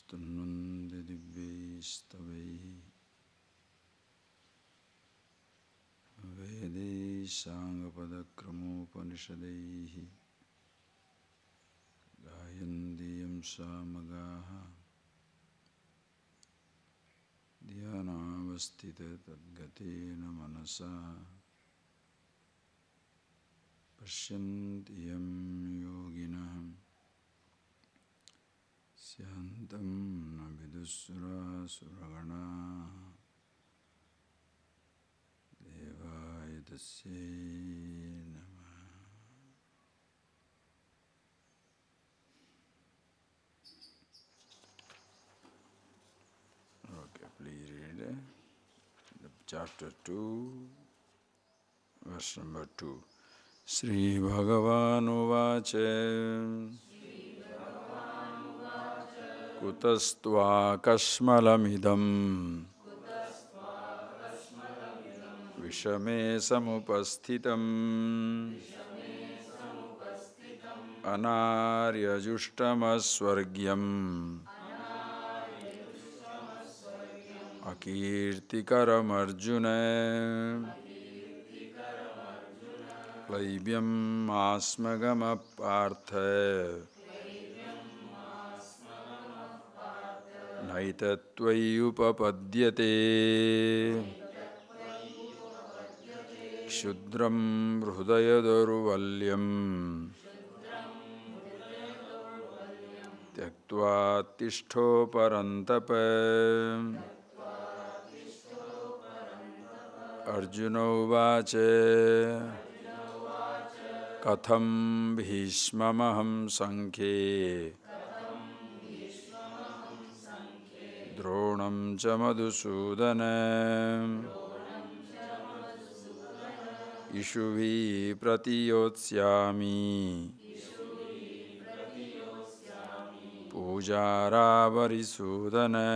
Stunnande divyaistavaihi Vedai Sangapadakramopanishadaihi Gayandiyam samagaha Dhyanavastita tadgatena manasa Pashyantiyam yoginaham Syantam navidusura suragana Devaya tasye namah. Okay, please read chapter 2, verse number 2. Sri Bhagavan Uvache Kutastva Kashmalamidam Vishame Samupasthitam Anaryajushtamasvargyam Akirtikaram Arjuna Klaibyam Asmagama Partha Naitatvayupapadyate Kshudram Hrudayadurvalyam Tyaktva Tishtho Parantapa Arjuna Uvache Katham Bhishmamaham Sankhe Dronam cha Madhusudana Ishubhi Pratiyotsyami Pujaravarisudana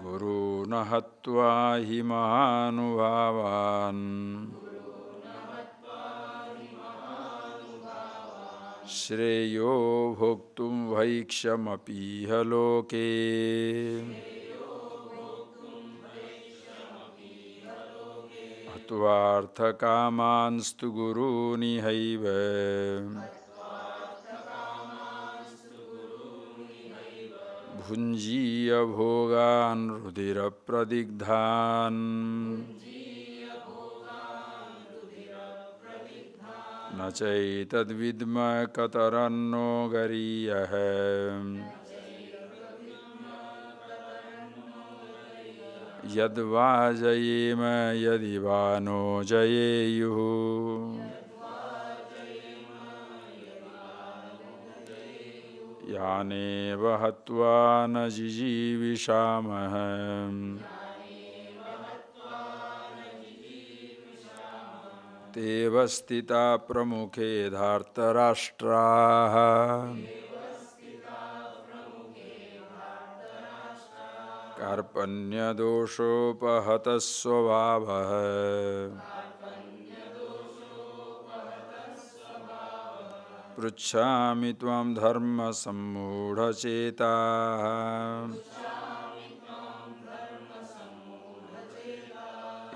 Guru Nahatva Himanubavan Shreyo Bhoktum Vaikshamapiha Loke Atvartha Kamanstu Guru Nihaiva Bhunjiya Bhogan Rudira Pradigdhan Nachaitad Vidma Kataranno Gariyahem Yadvajayema Yadivano Jayeyuhu Yane Vahatva Najijivishamaham Tevastita Pramukhe Dhartarashtraha Karpanya Doshopahatasvabhavaha Pruchhami Tvam Dharma Sammudhachetaha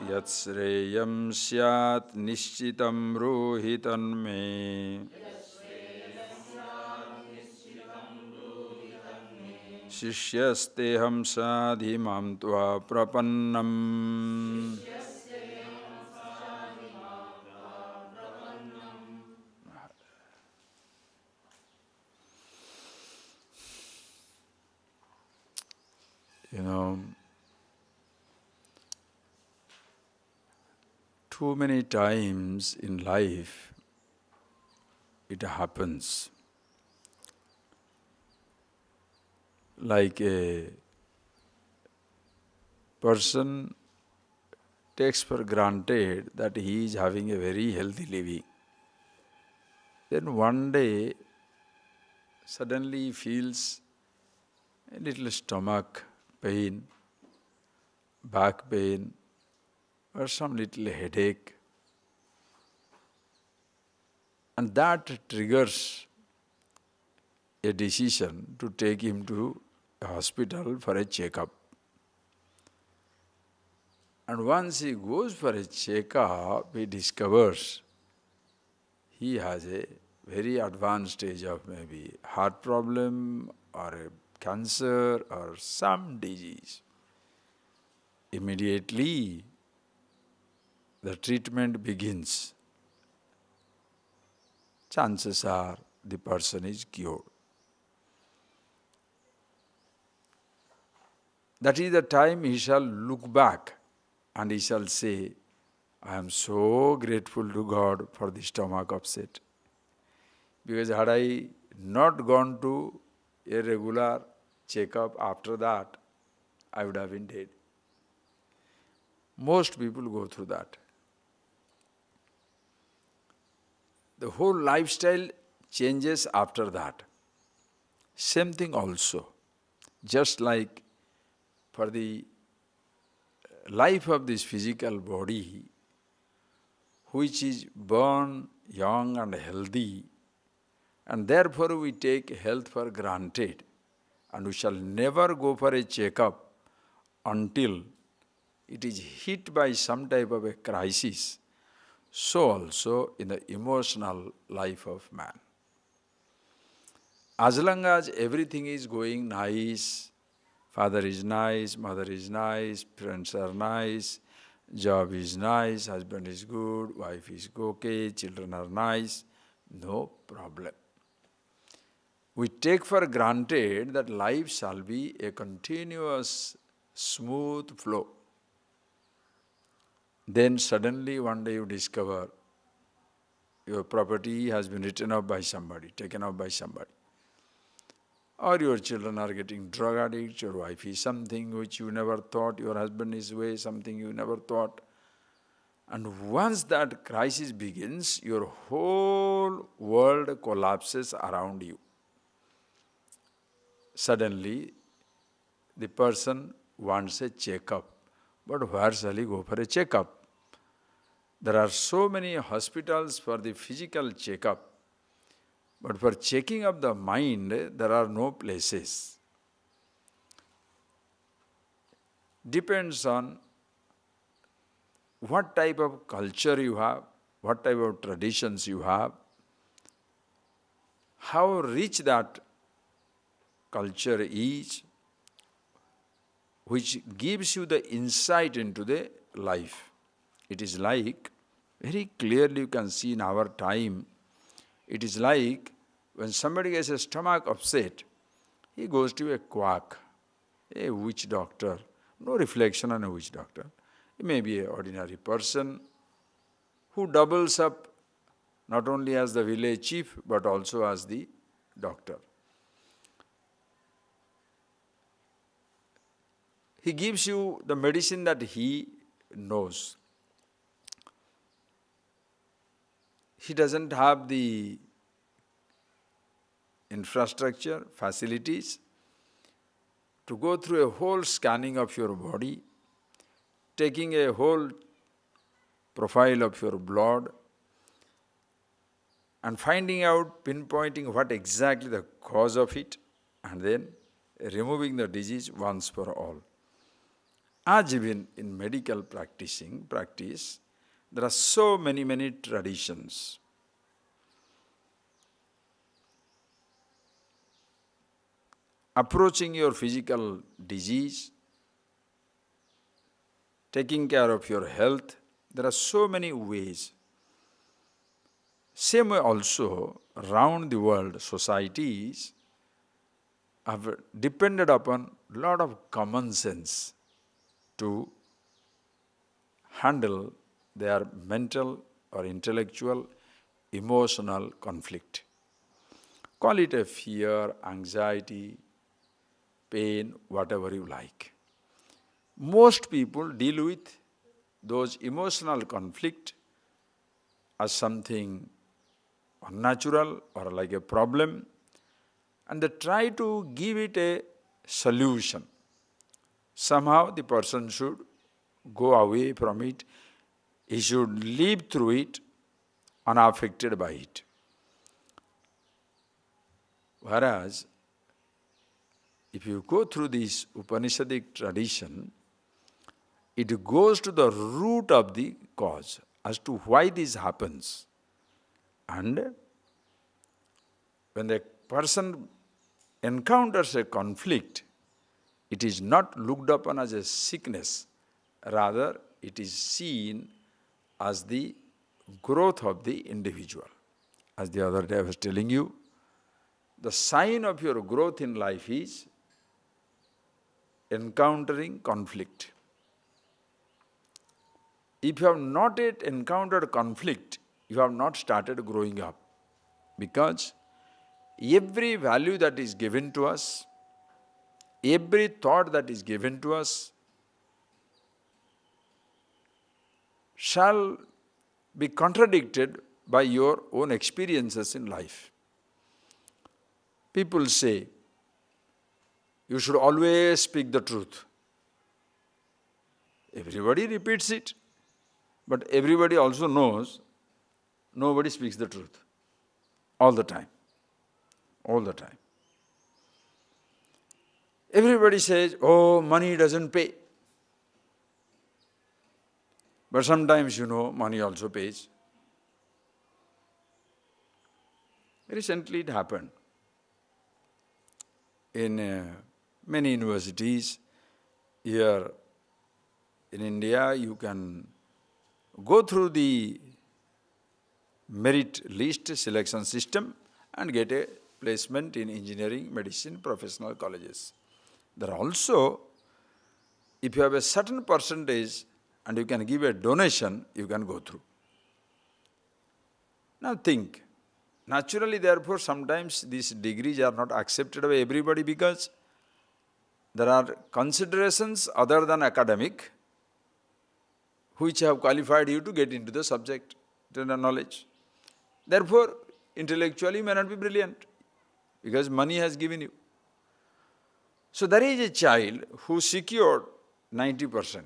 Yatsreyam Syat Nishchitam Ruhitan Me Shishyasteham Sadhimam Tva Prapannam. You know, too many times in life it happens. Like a person takes for granted that he is having a very healthy living. Then one day, suddenly he feels a little stomach pain, back pain, or some little headache. And that triggers a decision to take him to a hospital for a checkup. And once he goes for a checkup, he discovers he has a very advanced stage of maybe heart problem or a cancer or some disease. Immediately, the treatment begins. Chances are the person is cured. That is the time he shall look back and he shall say, I am so grateful to God for the stomach upset. Because had I not gone to a regular checkup after that, I would have been dead. Most people go through that. The whole lifestyle changes after that. Same thing also. Just like for the life of this physical body, which is born young and healthy, and therefore we take health for granted, and we shall never go for a checkup until it is hit by some type of a crisis. So also in the emotional life of man. As long as everything is going nice, father is nice, mother is nice, friends are nice, job is nice, husband is good, wife is okay, children are nice, no problem. We take for granted that life shall be a continuous, smooth flow. Then suddenly one day you discover your property has been written off by somebody, taken off by somebody. Or your children are getting drug addicts, your wife is something which you never thought, your husband is way something you never thought. And once that crisis begins, your whole world collapses around you. Suddenly, the person wants a checkup. But where shall he go for a checkup? There are so many hospitals for the physical checkup, but for checking of the mind, there are no places. Depends on what type of culture you have, what type of traditions you have, how rich that culture is, which gives you the insight into the life. It is like, very clearly you can see in our time, it is like when somebody gets a stomach upset, he goes to a quack, a witch doctor. No reflection on a witch doctor. He may be an ordinary person who doubles up not only as the village chief but also as the doctor. He gives you the medicine that he knows. He doesn't have the infrastructure, facilities to go through a whole scanning of your body, taking a whole profile of your blood and finding out, pinpointing what exactly the cause of it, and then removing the disease once for all. As even in medical practice, there are so many traditions. Approaching your physical disease, taking care of your health, there are so many ways. Same way also, around the world, societies have depended upon a lot of common sense to handle their mental or intellectual, emotional conflict. Call it a fear, anxiety, pain, whatever you like. Most people deal with those emotional conflict as something unnatural or like a problem, and they try to give it a solution. Somehow the person should go away from it. He should live through it unaffected by it. Whereas, if you go through this Upanishadic tradition, it goes to the root of the cause, as to why this happens. And when the person encounters a conflict, it is not looked upon as a sickness, rather it is seen as the growth of the individual. As the other day I was telling you, the sign of your growth in life is encountering conflict. If you have not yet encountered conflict, you have not started growing up. Because every value that is given to us, every thought that is given to us, shall be contradicted by your own experiences in life. People say, you should always speak the truth. Everybody repeats it, but everybody also knows nobody speaks the truth all the time. All the time. Everybody says, oh, money doesn't pay. But sometimes, money also pays. Recently it happened. In many universities here in India, you can go through the merit list selection system and get a placement in engineering, medicine, professional colleges. There are also, if you have a certain percentage and you can give a donation, you can go through. Now think, naturally therefore sometimes these degrees are not accepted by everybody because there are considerations other than academic which have qualified you to get into the subject, to the knowledge. Therefore, intellectually you may not be brilliant because money has given you. So there is a child who secured 90%.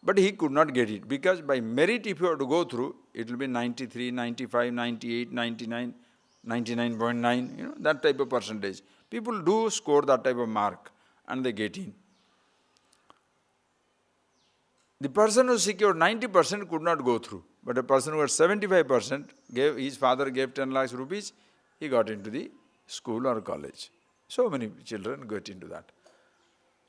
But he could not get it because by merit if you have to go through, it will be 93, 95, 98, 99, 99.9, that type of percentage. People do score that type of mark and they get in. The person who secured 90% could not go through, but a person who had 75%, his father gave 10 lakhs rupees, he got into the school or college. So many children get into that.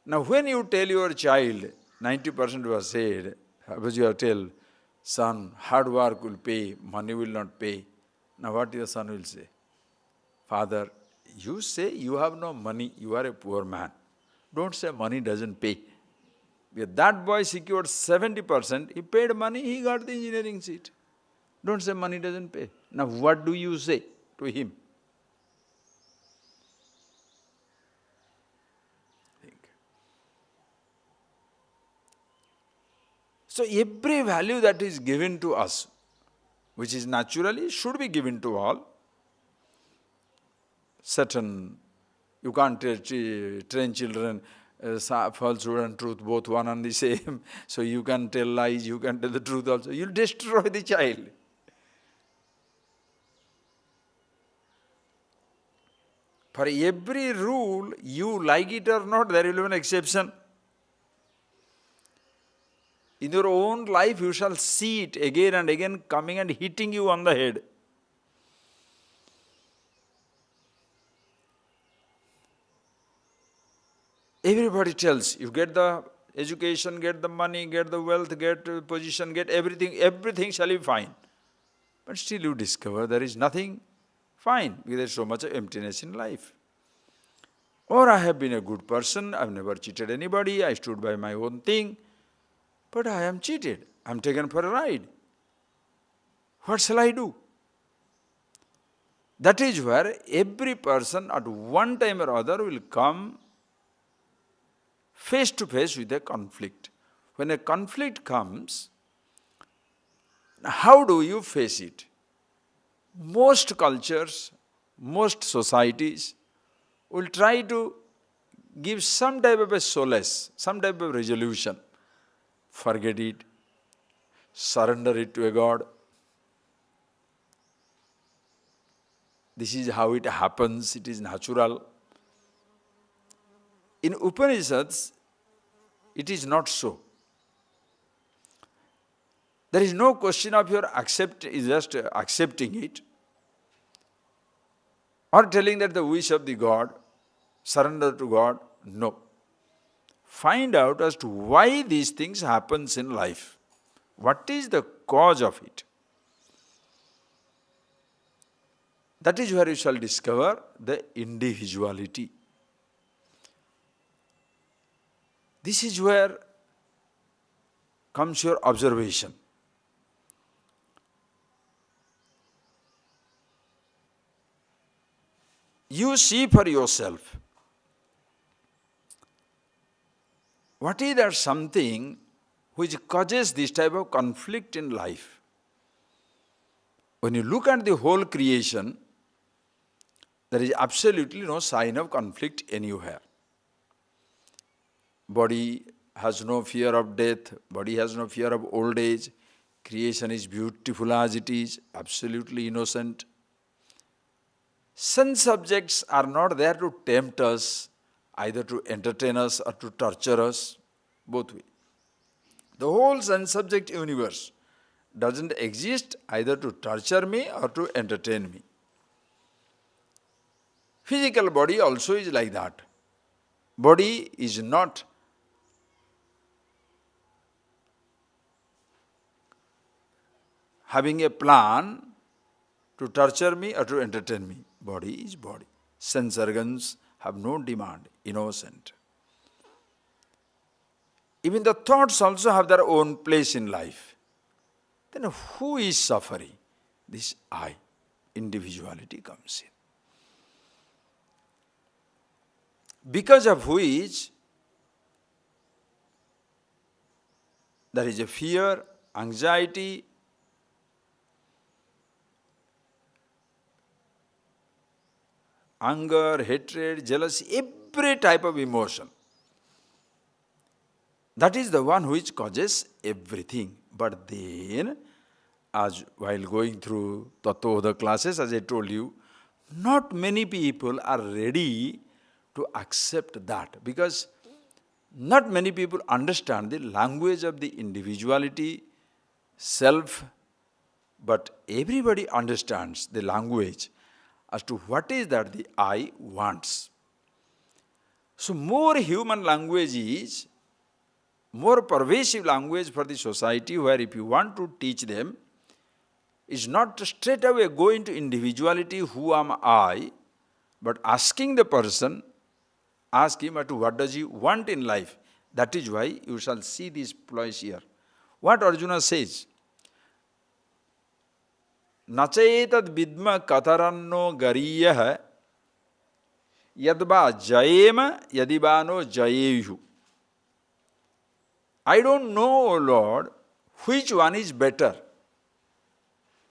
Now when you tell your child, 90% was said, suppose you have tell, son, hard work will pay, money will not pay. Now what your son will say? Father, you say you have no money, you are a poor man. Don't say money doesn't pay. If that boy secured 70%, he paid money, he got the engineering seat. Don't say money doesn't pay. Now what do you say to him? Think. So every value that is given to us, which is naturally should be given to all, certain, you can't train children, falsehood and truth, both one and the same. So you can tell lies, you can tell the truth also. You'll destroy the child. For every rule, you like it or not, there will be an exception. In your own life, you shall see it again and again coming and hitting you on the head. Everybody tells, you get the education, get the money, get the wealth, get the position, get everything shall be fine. But still you discover there is nothing fine, because there is so much emptiness in life. Or I have been a good person, I have never cheated anybody, I stood by my own thing, but I am cheated, I am taken for a ride. What shall I do? That is where every person at one time or other will come face to face with a conflict. When a conflict comes, how do you face it? Most cultures, most societies will try to give some type of a solace, some type of resolution. Forget it, surrender it to a God. this is how it happens, it is natural. In Upanishads, it is not so. There is no question of your just accepting it or telling that the wish of the God, surrender to God. No. Find out as to why these things happens in life. What is the cause of it? That is where you shall discover the individuality. This is where comes your observation. You see for yourself. What is that something which causes this type of conflict in life? When you look at the whole creation, there is absolutely no sign of conflict anywhere. Body has no fear of death, body has no fear of old age, creation is beautiful as it is, absolutely innocent. Sense objects are not there to tempt us, either to entertain us or to torture us, both ways. The whole sense object universe doesn't exist either to torture me or to entertain me. Physical body also is like that. Body is not having a plan to torture me or to entertain me. Body is body. Sense organs have no demand, innocent. Even the thoughts also have their own place in life. Then who is suffering? This I, individuality comes in. Because of which there is a fear, anxiety, anger, hatred, jealousy, every type of emotion. That is the one which causes everything. But then, as while going through Tattva classes, as I told you, not many people are ready to accept that, because not many people understand the language of the individuality, self, but everybody understands the language as to what is that the I wants. So more human language is more pervasive language for the society, where if you want to teach them, is not straight away go into individuality, who am I, but asking the person, ask him to what does he want in life. That is why you shall see these ploys here. What Arjuna says, Nachetad vidma kataranno gariyah yadba jayema yadibano jayeyu. I don't know, O Lord, which one is better.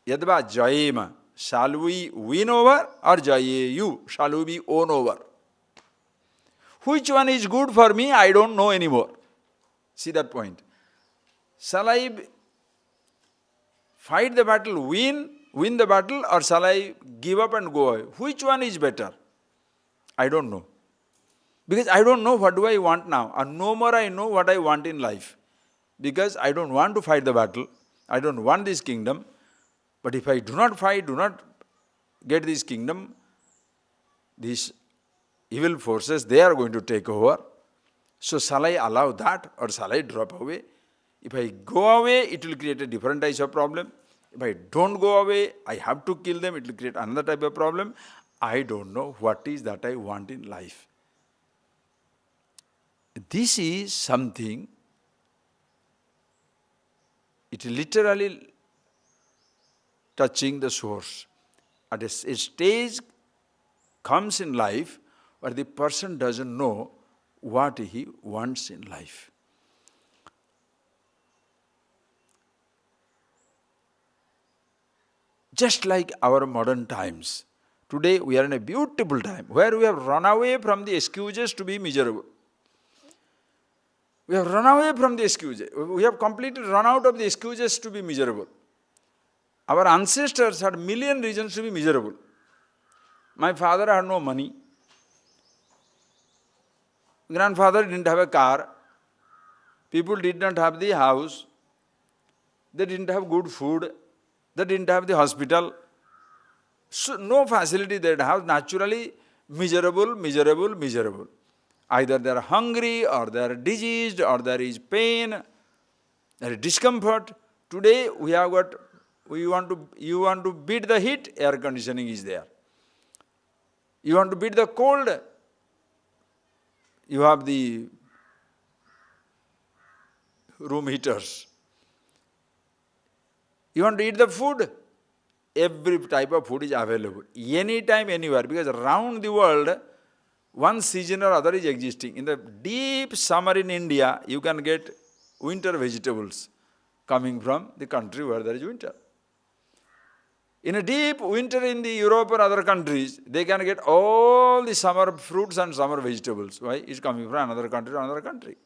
Yadva jayema. Shall we win over or jayeyu? Shall we be won over? Which one is good for me, I don't know anymore. See that point. Shall I fight the battle, win the battle, or shall I give up and go away? Which one is better? I don't know. Because I don't know what do I want now. And no more I know what I want in life. Because I don't want to fight the battle. I don't want this kingdom. But if I do not fight, do not get this kingdom, these evil forces, they are going to take over. So shall I allow that or shall I drop away? If I go away, it will create a different type of problem. If I don't go away, I have to kill them, it will create another type of problem. I don't know what is that I want in life. This is something, it literally touching the source. At a stage comes in life where the person doesn't know what he wants in life. Just like our modern times. Today we are in a beautiful time where we have run away from the excuses to be miserable. We have run away from the excuses. We have completely run out of the excuses to be miserable. Our ancestors had million reasons to be miserable. My father had no money. Grandfather didn't have a car. People did not have the house. They didn't have good food. They didn't have the hospital. So no facility they have. Naturally, miserable, miserable, miserable. Either they are hungry, or they are diseased, or there is pain, there is discomfort. Today we have got, you want to beat the heat, air conditioning is there. You want to beat the cold, you have the room heaters. You want to eat the food, every type of food is available, anytime, anywhere, because around the world, one season or other is existing. In the deep summer in India, you can get winter vegetables coming from the country where there is winter. In a deep winter in the Europe or other countries, they can get all the summer fruits and summer vegetables. Why? It's coming from another country to another country.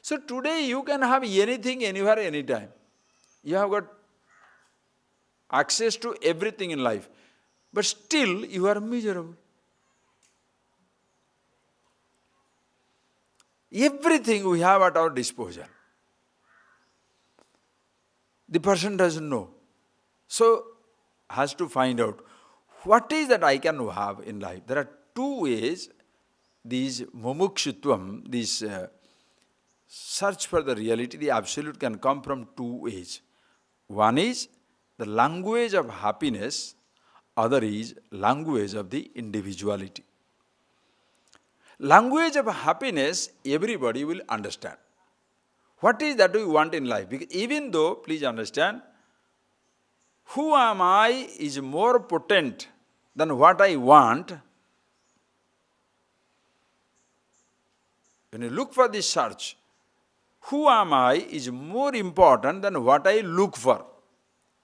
So today you can have anything, anywhere, anytime. You have got access to everything in life, but still you are miserable. Everything we have at our disposal. The person doesn't know. So, has to find out what is that I can have in life. There are two ways, these mumukshutvam, this search for the reality, the absolute can come from two ways. One is the language of happiness, other is language of the individuality. Language of happiness, everybody will understand. What is that we want in life? Because even though, please understand, who am I is more potent than what I want. When you look for this search, who am I is more important than what I look for.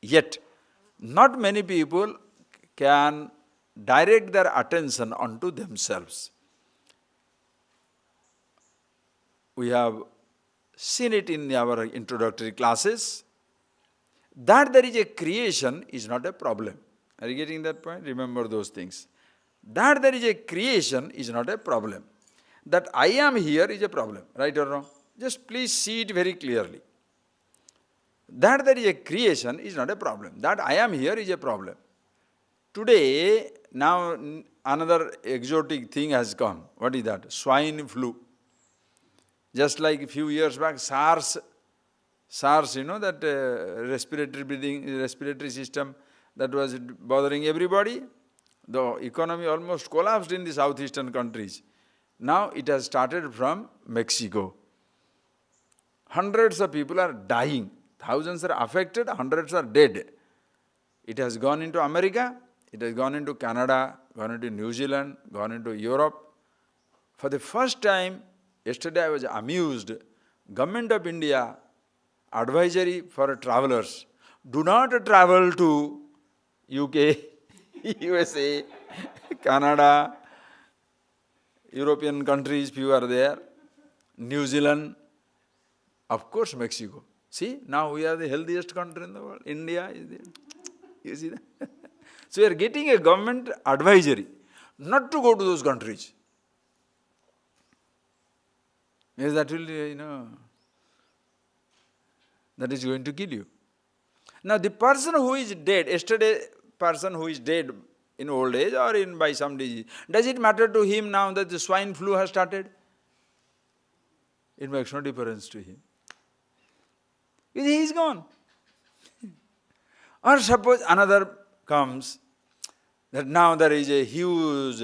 Yet, not many people can direct their attention onto themselves. We have seen it in our introductory classes, that there is a creation is not a problem. Are you getting that point? Remember those things. That there is a creation is not a problem. That I am here is a problem, right or wrong? Just please see it very clearly. That there is a creation is not a problem. That I am here is a problem. Today, now another exotic thing has come. What is that? Swine flu. Just like a few years back, SARS, you know, that respiratory system that was bothering everybody. The economy almost collapsed in the southeastern countries. Now it has started from Mexico. Hundreds of people are dying. Thousands are affected, hundreds are dead. It has gone into America, it has gone into Canada, gone into New Zealand, gone into Europe. For the first time, yesterday I was amused, Government of India advisory for travelers, do not travel to UK, USA, Canada, European countries, few are there, New Zealand, of course Mexico. See, now we are the healthiest country in the world. India is there. You see that? So we are getting a government advisory not to go to those countries. Yes, that will, that is going to kill you. Now the person who is dead, yesterday person who is dead in old age or by some disease, does it matter to him now that the swine flu has started? It makes no difference to him. He is gone. Or suppose another comes, that now there is a huge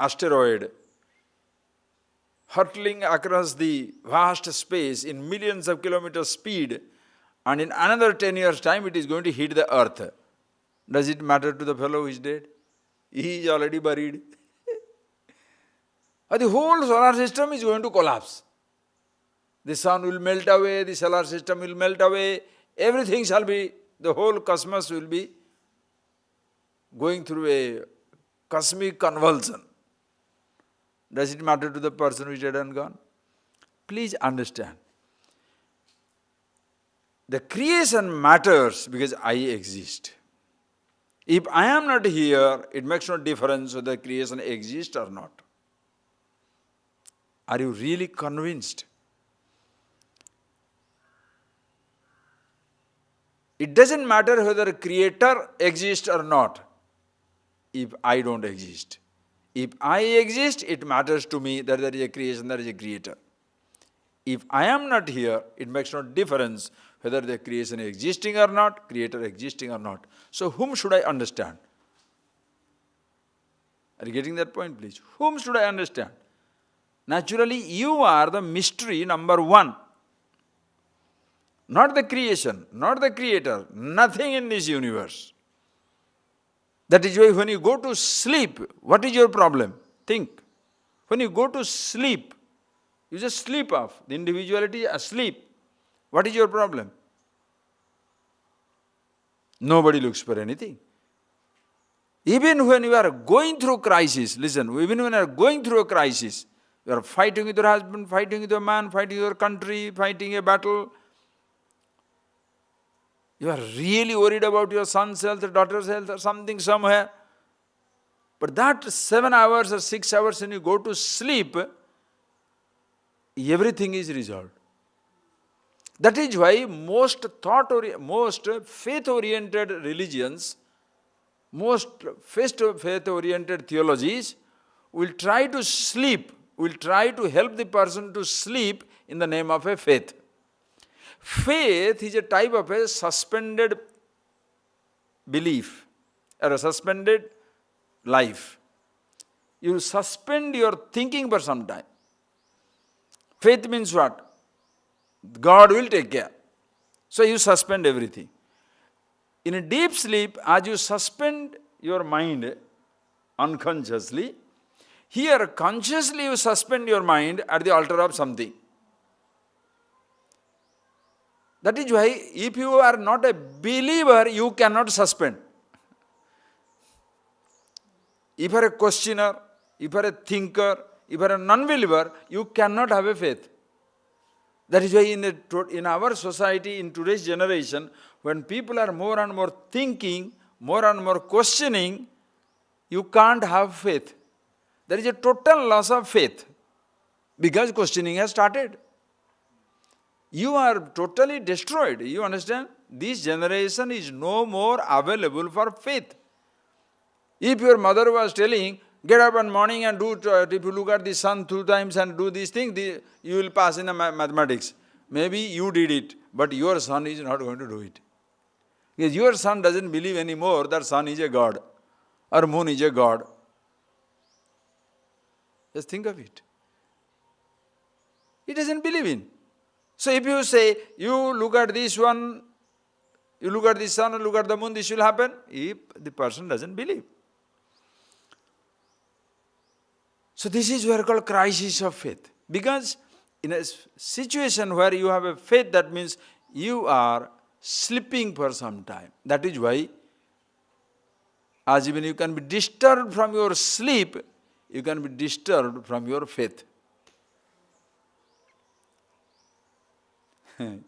asteroid hurtling across the vast space in millions of kilometers speed, and in another 10 years' time it is going to hit the earth. Does it matter to the fellow who is dead? He is already buried. The whole solar system is going to collapse. The sun will melt away, the solar system will melt away, everything shall be, the whole cosmos will be going through a cosmic convulsion. Does it matter to the person who is dead and gone? Please understand. The creation matters because I exist. If I am not here, it makes no difference whether creation exists or not. Are you really convinced? It doesn't matter whether a creator exists or not if I don't exist. If I exist, it matters to me that there is a creation, there is a creator. If I am not here, it makes no difference whether the creation is existing or not, creator existing or not. So whom should I understand? Are you getting that point, please? Whom should I understand? Naturally, you are the mystery number one. Not the creation, not the creator, nothing in this universe. That is why when you go to sleep, what is your problem? Think. When you go to sleep, you just sleep off. The individuality is asleep. What is your problem? Nobody looks for anything. Even when you are going through crisis, listen, even when you are going through a crisis, you are fighting with your husband, fighting with your man, fighting with your country, fighting a battle. You are really worried about your son's health or daughter's health or something somewhere. But that 7 hours or 6 hours when you go to sleep, everything is resolved. That is why most faith-oriented religions, most faith-oriented theologies will try to sleep, will try to help the person to sleep in the name of a faith. Faith is a type of a suspended belief or a suspended life. You suspend your thinking for some time. Faith means what? God will take care. So you suspend everything. In a deep sleep, as you suspend your mind unconsciously, here consciously you suspend your mind at the altar of something. That is why if you are not a believer, you cannot suspend. If you are a questioner, if you are a thinker, if you are a non-believer, you cannot have a faith. That is why in our society, in today's generation, when people are more and more thinking, more and more questioning, you can't have faith. There is a total loss of faith because questioning has started. You are totally destroyed. You understand? This generation is no more available for faith. If your mother was telling, get up in the morning and do, if you look at the sun 2 times and do these things, you will pass in the mathematics. Maybe you did it, but your son is not going to do it. Because your son doesn't believe anymore that sun is a god or moon is a god. Just think of it. He doesn't believe in. So if you say, you look at this one, you look at the sun, look at the moon, this will happen, if the person doesn't believe. So this is what is called crisis of faith. Because in a situation where you have a faith, that means you are sleeping for some time. That is why, as even you can be disturbed from your sleep, you can be disturbed from your faith.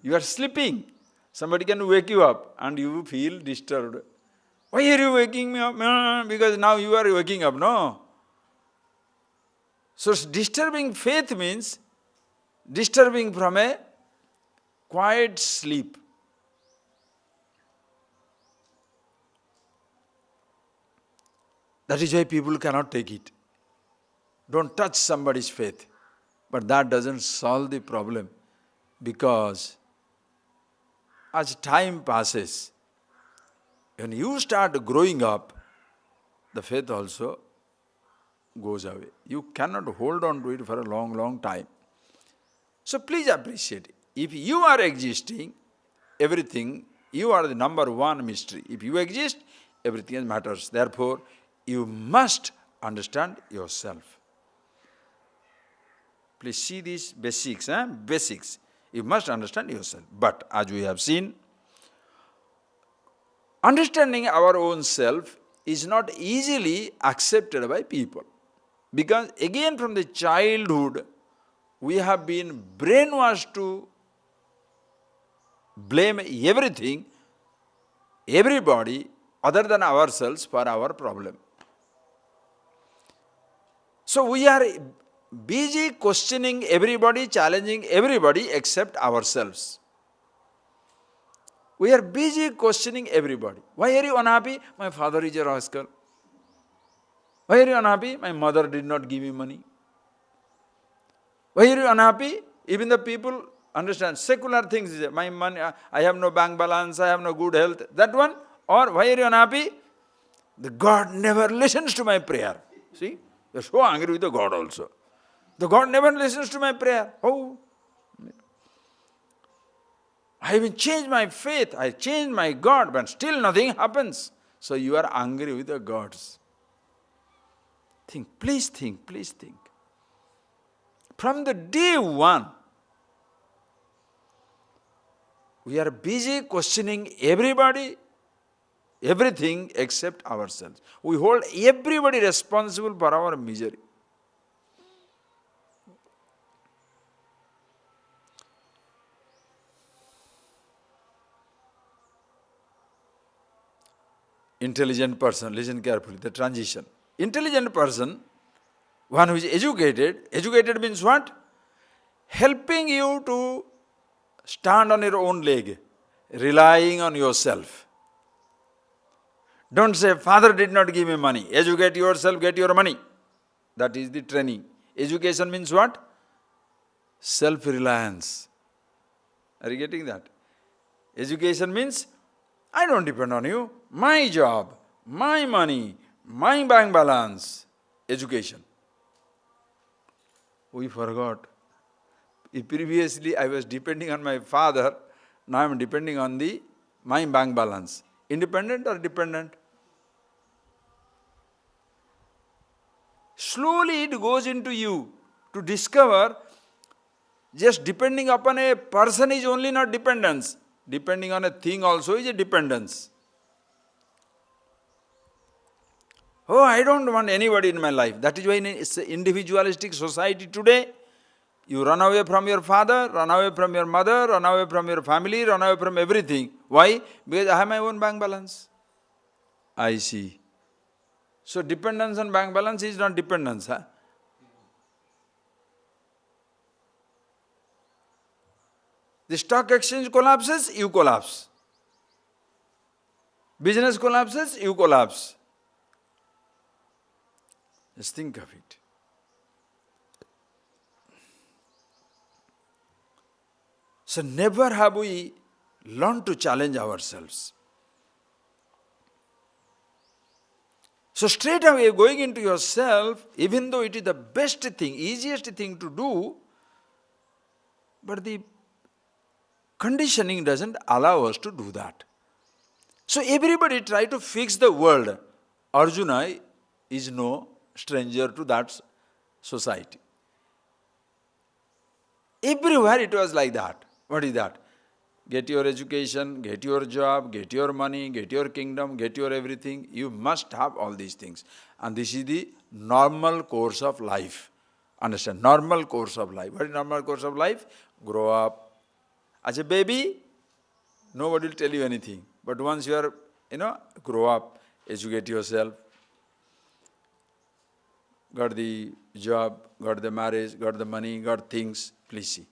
You are sleeping. Somebody can wake you up and you feel disturbed. Why are you waking me up? Because now you are waking up, no? So disturbing faith means disturbing from a quiet sleep. That is why people cannot take it. Don't touch somebody's faith. But that doesn't solve the problem. Because as time passes, when you start growing up, the faith also goes away. You cannot hold on to it for a long, long time. So please appreciate it. If you are existing, everything, you are the number one mystery. If you exist, everything else matters. Therefore, you must understand yourself. Please see these basics, basics. You must understand yourself. But as we have seen, understanding our own self is not easily accepted by people. Because again from the childhood, we have been brainwashed to blame everything, everybody other than ourselves for our problem. So we are busy questioning everybody, challenging everybody except ourselves. We are busy questioning everybody. Why are you unhappy? My father is a rascal. Why are you unhappy? My mother did not give me money. Why are you unhappy? Even the people understand secular things. My money, I have no bank balance, I have no good health. That one. Or why are you unhappy? The God never listens to my prayer. See? You're so angry with the God also. The God never listens to my prayer. Oh. I even changed my faith, I changed my God, but still nothing happens. So you are angry with the gods. Think, please think, please think. From the day one, we are busy questioning everybody, everything except ourselves. We hold everybody responsible for our misery. Intelligent person, listen carefully, the transition. Intelligent person, one who is educated, educated means what? Helping you to stand on your own leg, relying on yourself. Don't say, Father did not give me money. Educate yourself, get your money. That is the training. Education means what? Self-reliance. Are you getting that? Education means, I don't depend on you. My job, my money, my bank balance. Education. We forgot. Previously, I was depending on my father. Now I am depending on my bank balance. Independent or dependent? Slowly it goes into you to discover just depending upon a person is only not dependence. Depending on a thing also is a dependence. Oh, I don't want anybody in my life. That is why in an individualistic society today, you run away from your father, run away from your mother, run away from your family, run away from everything. Why? Because I have my own bank balance. I see. So dependence on bank balance is not dependence. Huh? The stock exchange collapses, you collapse. Business collapses, you collapse. Just think of it. So never have we learned to challenge ourselves. So straight away going into yourself, even though it is the best thing, easiest thing to do, but the conditioning doesn't allow us to do that. So everybody try to fix the world. Arjuna is no stranger to that society. Everywhere it was like that. What is that? Get your education, get your job, get your money, get your kingdom, get your everything. You must have all these things. And this is the normal course of life. Understand? Normal course of life. What is normal course of life? Grow up. As a baby, nobody will tell you anything. But once you are, grow up, educate yourself, got the job, got the marriage, got the money, got things, please see.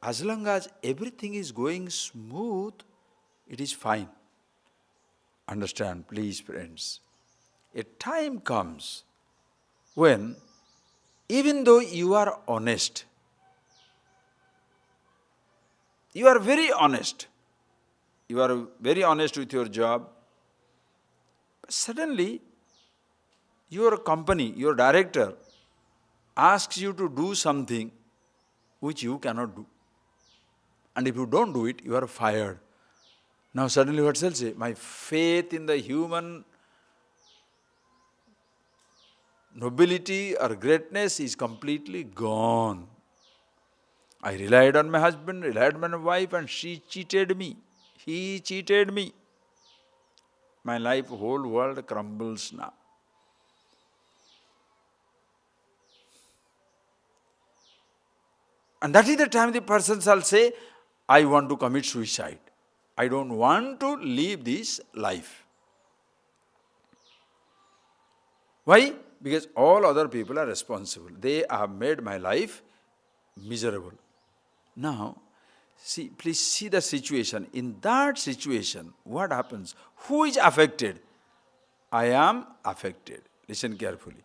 As long as everything is going smooth, it is fine. Understand, please, friends. A time comes when, even though you are honest, you are very honest, you are very honest with your job, but suddenly your company, your director asks you to do something which you cannot do. And if you don't do it, you are fired. Now suddenly what shall say? My faith in the human nobility or greatness is completely gone. I relied on my husband, relied on my wife, and she cheated me. He cheated me. My life, whole world crumbles now. And that is the time the person shall say, I want to commit suicide. I don't want to live this life. Why? Because all other people are responsible. They have made my life miserable. Now, see, please see the situation. In that situation, what happens? Who is affected? I am affected. Listen carefully.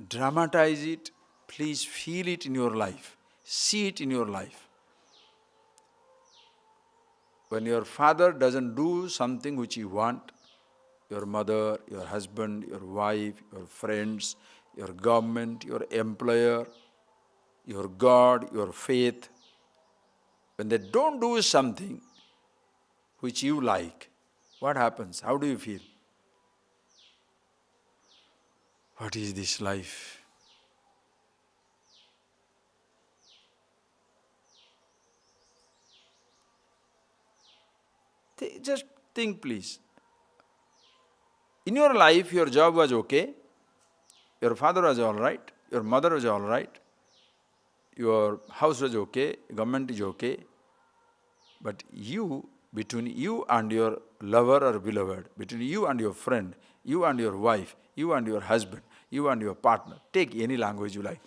Dramatize it. Please feel it in your life. See it in your life. When your father doesn't do something which you want, your mother, your husband, your wife, your friends, your government, your employer, your God, your faith, when they don't do something which you like, what happens? How do you feel? What is this life? Just think, please. In your life, your job was okay, your father was all right, your mother was all right, your house was okay, government is okay, but you, between you and your lover or beloved, between you and your friend, you and your wife, you and your husband, you and your partner, take any language you like.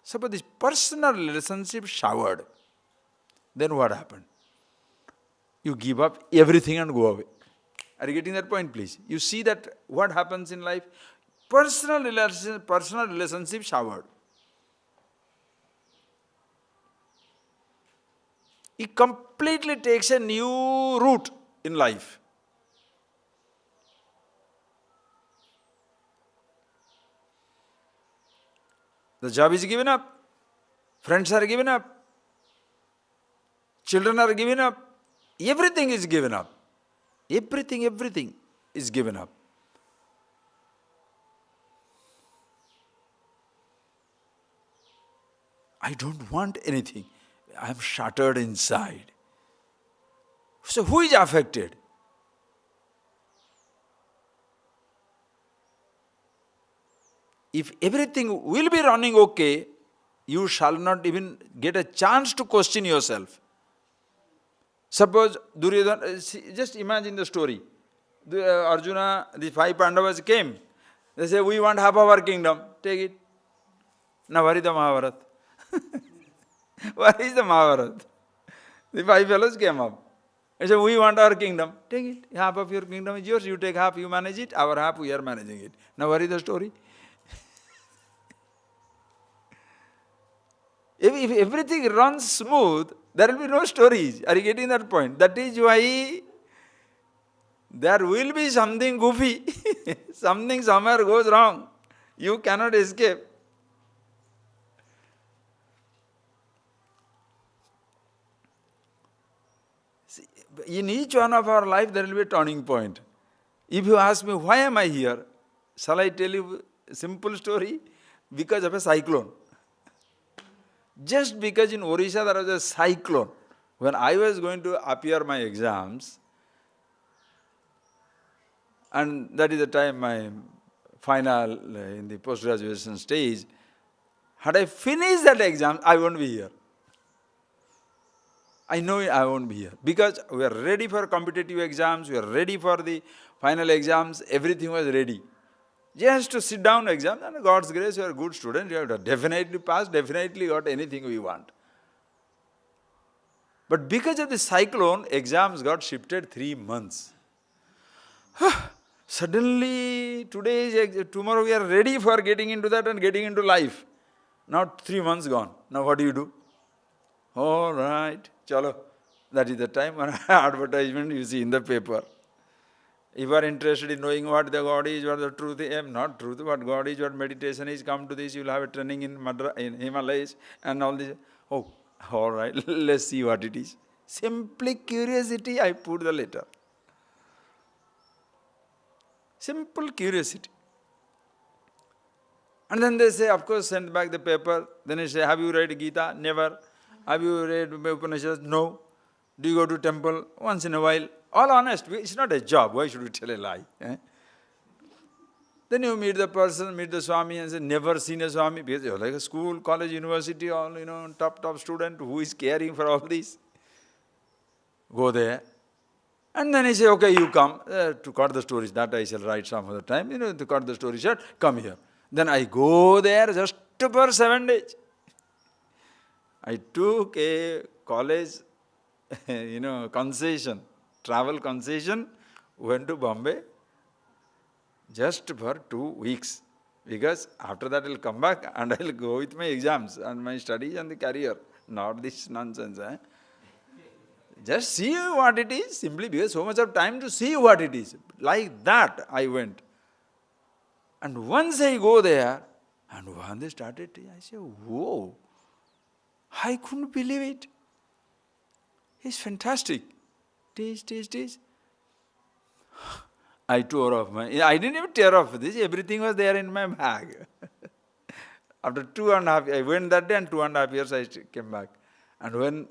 Suppose this personal relationship soured, then what happened? You give up everything and go away. Are you getting that point, please? You see that what happens in life? Personal relationship soured. It completely takes a new route in life. The job is given up, friends are given up, children are given up, everything is given up. Everything is given up. I don't want anything. I am shattered inside. So who is affected? If everything will be running okay, you shall not even get a chance to question yourself. Suppose Duryodhana, just imagine the story. Arjuna, the 5 Pandavas came. They say, we want half our kingdom. Take it. Now where is the Mahabharata? Where is the Mahabharata? The 5 fellows came up. They said, we want our kingdom. Take it. Half of your kingdom is yours. You take half, you manage it. Our half, we are managing it. Now where is the story? If everything runs smooth, there will be no stories. Are you getting that point? That is why there will be something goofy. Something somewhere goes wrong. You cannot escape. See, in each one of our life, there will be a turning point. If you ask me, why am I here? Shall I tell you a simple story? Because of a cyclone. Just because in Orissa there was a cyclone. When I was going to appear my exams, and that is the time my final in the post-graduation stage, had I finished that exam, I won't be here. I know I won't be here. Because we are ready for competitive exams, we are ready for the final exams, everything was ready. Just to sit down exam, and God's grace, you are a good student, you have definitely passed, definitely got anything we want. But because of the cyclone, exams got shifted 3 months. Suddenly, tomorrow we are ready for getting into that and getting into life. Now 3 months gone. Now what do you do? All right, chalo. That is the time when advertisement you see in the paper. If you are interested in knowing what the God is, what the truth is, not truth, what God is, what meditation is, come to this, you will have a training in Himalayas and all this. Oh, all right, let's see what it is. Simply curiosity, I put the letter. Simple curiosity. And then they say, of course, send back the paper. Then they say, have you read Gita? Never. Have you read Upanishads? No. Do you go to temple? Once in a while. All honest, it's not a job. Why should we tell a lie? Then you meet the person, meet the Swami and say, never seen a Swami. Because you're like a school, college, university, all, top student who is caring for all this. Go there. And then he said, okay, you come. To cut the story, that I shall write some other time. To cut the story short, come here. Then I go there just for 7 days. I took a college, concession, travel concession, went to Bombay just for 2 weeks. Because after that I'll come back and I'll go with my exams and my studies and the career. Not this nonsense. Just see what it is, simply because so much of time to see what it is. Like that I went. And once I go there, and when they started, I said, whoa, I couldn't believe it. It's fantastic. Taste. I tore off I didn't even tear off this, everything was there in my bag. After 2.5 years, I went that day and 2.5 years I came back. And when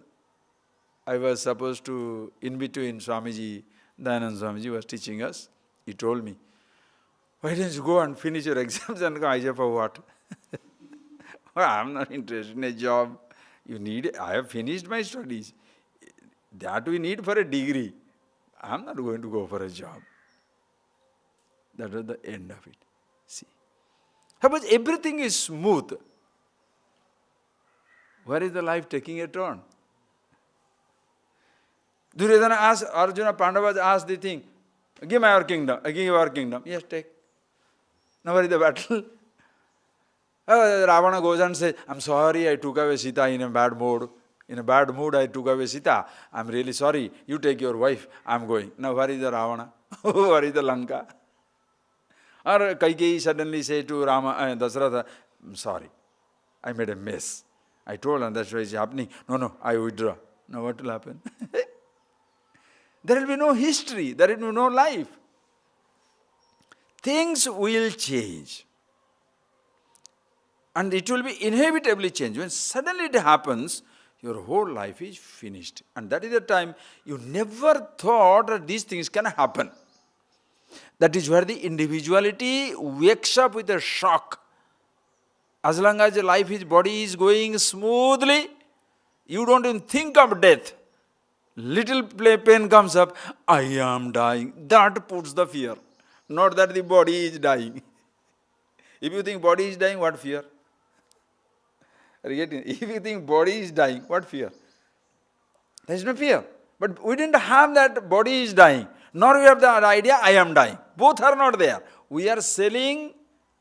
I was supposed to, in between Swamiji, Dayananda Swamiji was teaching us, he told me, why don't you go and finish your exams and go? I said, for what? Well, I'm not interested in a job. I have finished my studies. That we need for a degree. I'm not going to go for a job. That was the end of it. See. Suppose everything is smooth. Where is the life taking a turn? Duryodhana asked, Arjuna, Pandavas asked the thing, give me our kingdom, give me our kingdom. Yes, take. Now where is the battle? Ravana goes and says, I'm sorry I took away Sita in a bad mood. In a bad mood I took away Sita. I'm really sorry. You take your wife. I'm going. Now where is the Ravana? Where is the Lanka? Or Kaikeyi suddenly say to Dasharatha, I'm sorry. I made a mess. I told her that's why it's happening. No, I withdraw. Now what will happen? There will be no history. There will be no life. Things will change. And it will be inevitably changed. When suddenly it happens, your whole life is finished. And that is the time you never thought that these things can happen. That is where the individuality wakes up with a shock. As long as your life, his body is going smoothly, you don't even think of death. Little pain comes up, I am dying. That puts the fear. Not that the body is dying. If you think body is dying, what fear? If you think body is dying, what fear? There is no fear. But we didn't have that body is dying. Nor we have the idea, I am dying. Both are not there. We are selling,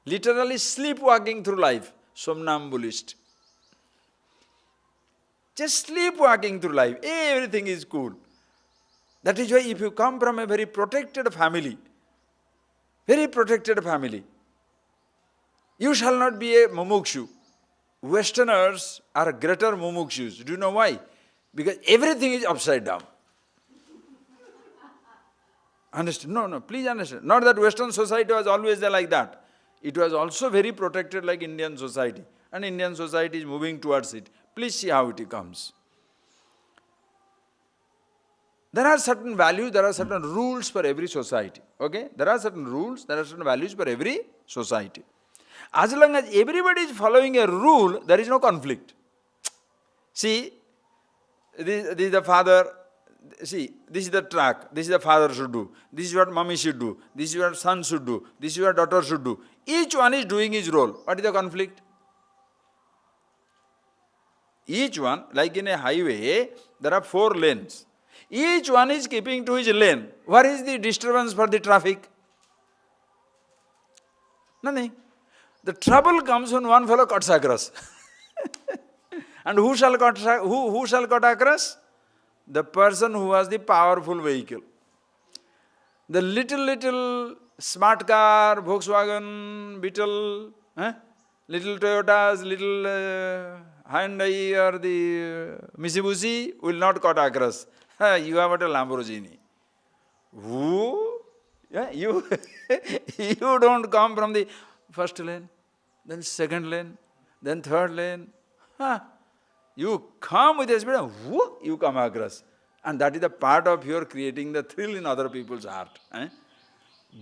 literally sleepwalking through life. Somnambulist. Just sleepwalking through life. Everything is cool. That is why if you come from a very protected family, you shall not be a mumukshu. Westerners are greater mumukshus. Do you know why? Because everything is upside down. Understand? No, please understand. Not that Western society was always there like that. It was also very protected like Indian society. And Indian society is moving towards it. Please see how it comes. There are certain values, there are certain rules for every society. Okay? There are certain rules, there are certain values for every society. As long as everybody is following a rule, there is no conflict. See, this is the father, see, this is the track, this is the father should do, this is what mommy should do, this is what son should do, this is what daughter should do. Each one is doing his role. What is the conflict? Each one, like in a highway, there are 4 lanes. Each one is keeping to his lane. Where is the disturbance for the traffic? Nothing. The trouble comes when one fellow cuts across. And who shall cut across? The person who has the powerful vehicle. The little smart car, Volkswagen, Beetle, little Toyotas, little Hyundai or the Mitsubishi will not cut across. You have a Lamborghini. Who? Yeah, you don't come from the first lane, then second lane, then third lane. You come with a speed and whoop, you come across. And that is the part of your creating the thrill in other people's heart.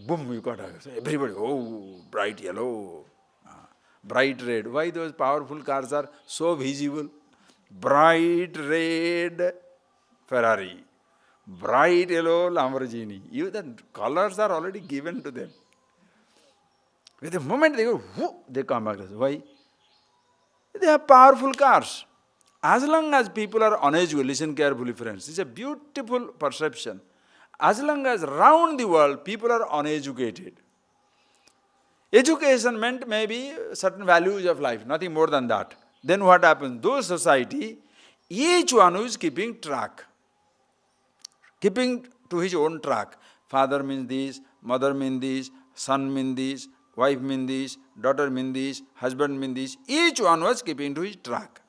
Boom, you got across. Everybody, oh, bright yellow, bright red. Why those powerful cars are so visible? Bright red Ferrari, bright yellow Lamborghini. The colors are already given to them. With the moment they go, whoo, they come back. Why? They have powerful cars. As long as people are uneducated, listen carefully friends, it's a beautiful perception. As long as around the world people are uneducated, education meant maybe certain values of life, nothing more than that. Then what happens? Those society, each one is keeping track. Keeping to his own track. Father means this, mother means this, son means this, wife means this, daughter means this, husband means this. Each one was keeping to his track.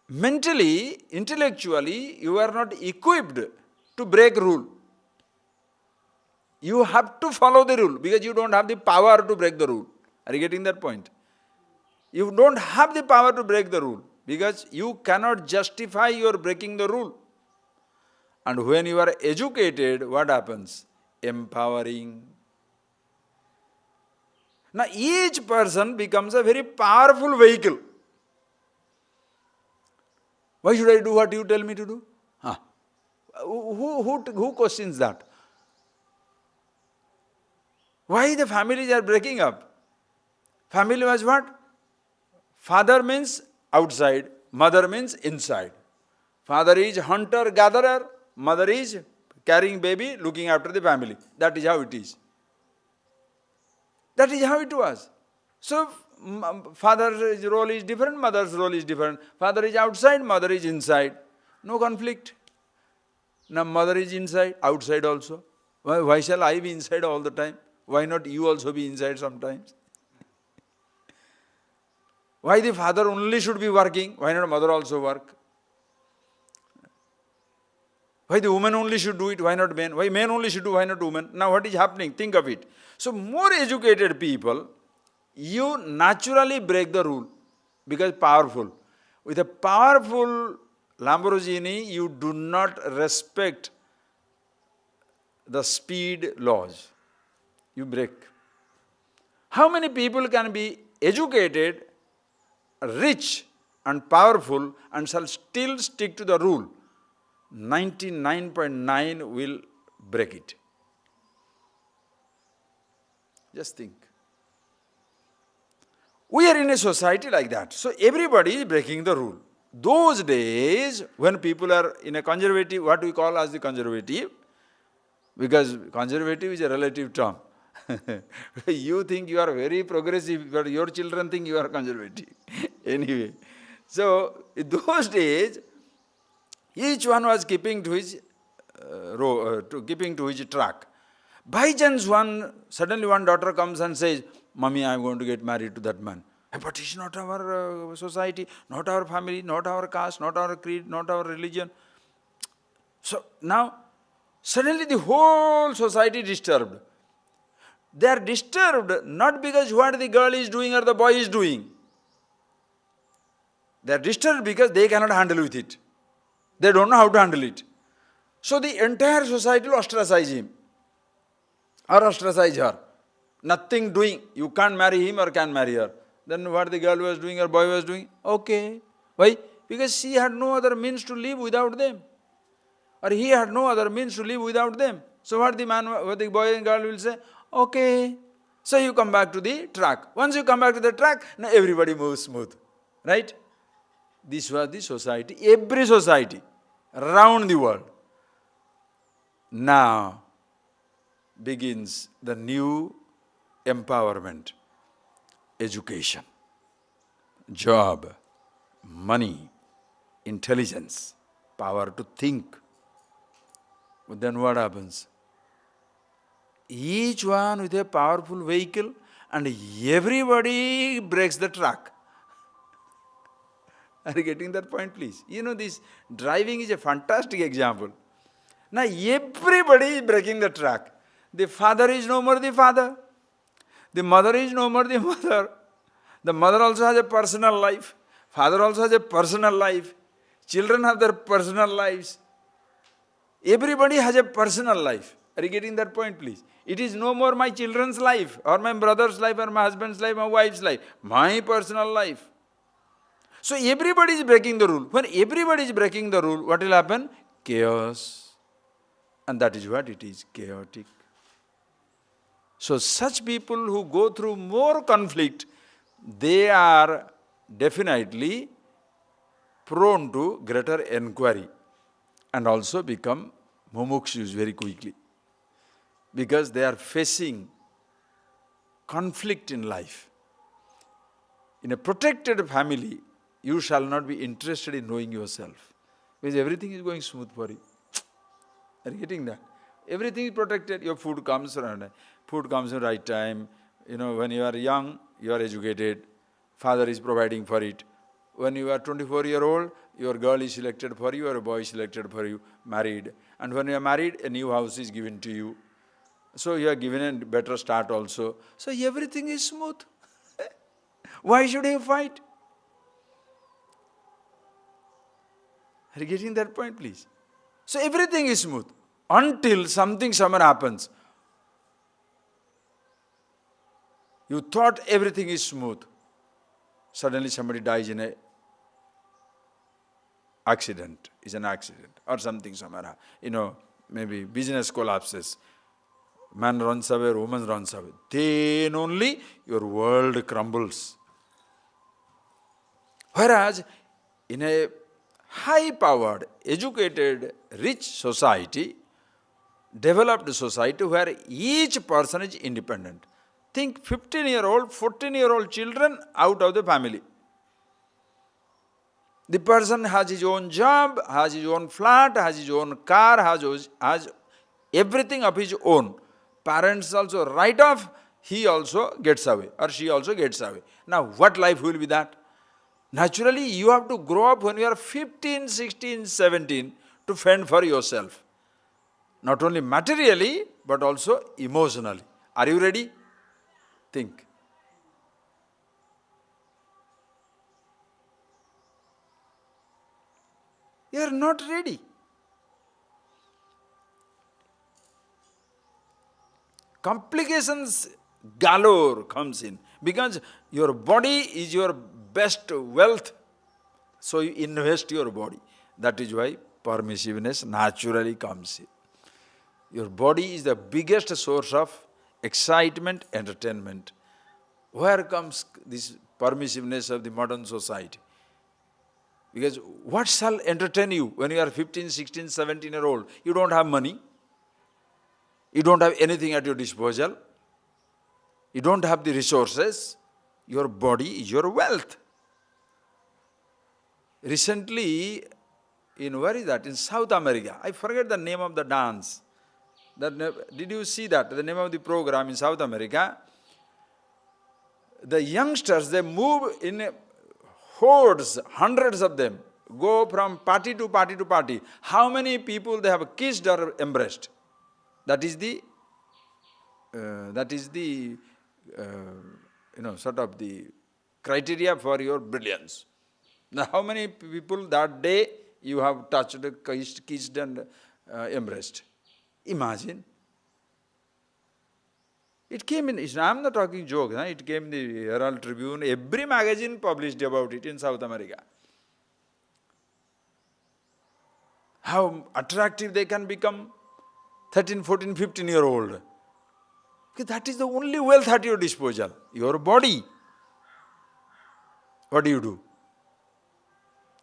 Mentally, intellectually, you are not equipped to break rule. You have to follow the rule because you don't have the power to break the rule. Are you getting that point? You don't have the power to break the rule because you cannot justify your breaking the rule. And when you are educated, what happens? Empowering. Now each person becomes a very powerful vehicle. Why should I do what you tell me to do? Huh. Who questions that? Why the families are breaking up? Family was what? Father means outside, mother means inside. Father is hunter-gatherer, mother is carrying baby, looking after the family. That is how it is. That is how it was. So, father's role is different, mother's role is different. Father is outside, mother is inside. No conflict. Now mother is inside, outside also. Why shall I be inside all the time? Why not you also be inside sometimes? Why the father only should be working? Why not mother also work? Why the woman only should do it? Why not men? Why men only should do? Why not women? Now what is happening? Think of it. So more educated people, you naturally break the rule because powerful. With a powerful Lamborghini, you do not respect the speed laws. You break. How many people can be educated, rich and powerful and shall still stick to the rule? 99.9 will break it. Just think. We are in a society like that. So everybody is breaking the rule. Those days when people are in a conservative, what we call as the conservative, because conservative is a relative term. You think you are very progressive, but your children think you are conservative. Anyway, so in those days, each one was keeping to his keeping to his track. By chance, suddenly one daughter comes and says, "Mommy, I am going to get married to that man." But it's not our society, not our family, not our caste, not our creed, not our religion. So now, suddenly the whole society is disturbed. They are disturbed not because what the girl is doing or the boy is doing. They are disturbed because they cannot handle with it. They don't know how to handle it. So the entire society will ostracize him or ostracize her. Nothing doing. You can't marry him or can marry her. Then what the girl was doing or boy was doing? Okay. Why? Because she had no other means to live without them. Or he had no other means to live without them. So what the boy and girl will say? Okay. So you come back to the track. Once you come back to the track, now everybody moves smooth. Right? This was the society, every society around the world. Now begins the new empowerment. Education, job, money, intelligence, power to think. But then what happens? Each one with a powerful vehicle and everybody breaks the track. Are you getting that point, please? You know, this driving is a fantastic example. Now everybody is breaking the track. The father is no more the father. The mother is no more the mother. The mother also has a personal life. Father also has a personal life. Children have their personal lives. Everybody has a personal life. Are you getting that point, please? It is no more my children's life, or my brother's life, or my husband's life, my wife's life. My personal life. So everybody is breaking the rule. When everybody is breaking the rule, what will happen? chaos, and that is what it is, chaotic. So such people who go through more conflict, they are definitely prone to greater enquiry and also become mumukshus very quickly, because they are facing conflict in life. In a protected family, you shall not be interested in knowing yourself, because everything is going smooth for you. Are you getting that? Everything is protected. Your food comes in right time. When you are young, you are educated. Father is providing for it. When you are 24-year-old, your girl is selected for you or a boy is selected for you, married. And when you are married, a new house is given to you. So you are given a better start also. So everything is smooth. Why should you fight? Are you getting that point, please? So everything is smooth until something somewhere happens. You thought everything is smooth. Suddenly somebody dies in an accident, or something somewhere. Maybe business collapses. Man runs away, or woman runs away. Then only your world crumbles. Whereas in a high-powered, educated, rich society, developed society where each person is independent. Think 15-year-old, 14-year-old children out of the family. The person has his own job, has his own flat, has his own car, has everything of his own. Parents also write off, he also gets away or she also gets away. Now what life will be that? Naturally you have to grow up when you are 15, 16, 17 to fend for yourself. Not only materially, but also emotionally. Are you ready? Think. You are not ready. Complications galore comes in, because your body is your best wealth. So you invest your body. That is why permissiveness naturally comes in. Your body is the biggest source of excitement, entertainment. Where comes this permissiveness of the modern society? Because what shall entertain you when you are 15, 16, 17-year-old? You don't have money. You don't have anything at your disposal. You don't have the resources. Your body is your wealth. Recently, where is that? In South America. I forget the name of the dance. Did you see that? The name of the program in South America. The youngsters, they move in hordes, hundreds of them, go from party to party to party. How many people they have kissed or embraced? That is the sort of the criteria for your brilliance. Now, how many people that day you have touched, kissed and embraced? Imagine. It came in, I'm not talking joke, it came in the Herald Tribune, every magazine published about it in South America. How attractive they can become, 13, 14, 15-year-old. Because that is the only wealth at your disposal, your body. What do?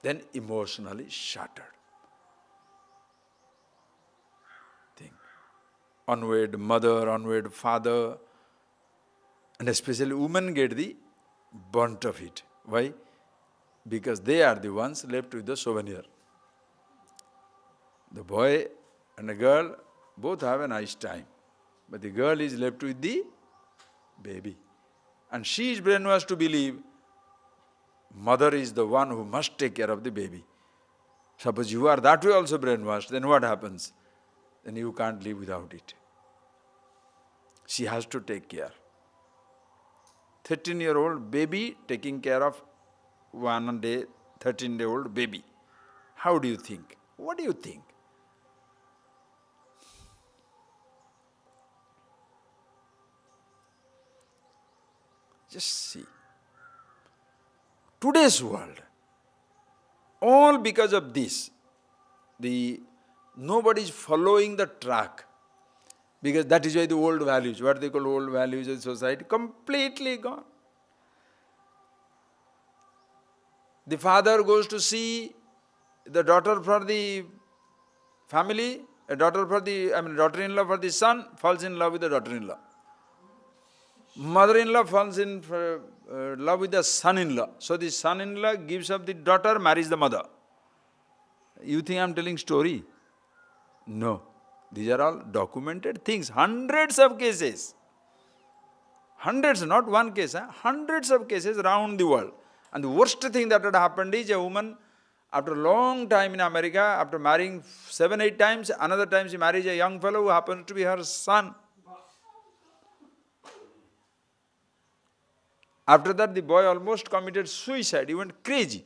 Then emotionally shattered. Think. Unwed mother, unwed father, and especially women get the brunt of it. Why? Because they are the ones left with the souvenir. The boy and the girl both have a nice time, but the girl is left with the baby. And she is brainwashed to believe mother is the one who must take care of the baby. Suppose you are that way also brainwashed, then what happens? Then you can't live without it. She has to take care. 13-year-old baby taking care of 1 day, 13-year-old baby. How do you think? What do you think? Just see. Today's world, all because of this, the Nobody is following the track. Because that is why the old values, what they call old values of society, completely gone. The father goes to see the daughter for the family, daughter-in-law for the son, falls in love with the daughter-in-law. Mother-in-law falls in love with the son-in-law. So the son-in-law gives up the daughter, marries the mother. You think I am telling story? No. These are all documented things. Hundreds of cases. Hundreds, not one case. Hundreds of cases around the world. And the worst thing that had happened is a woman, after a long time in America, after marrying 7, 8 times, another time she marries a young fellow who happens to be her son. After that, the boy almost committed suicide. He went crazy.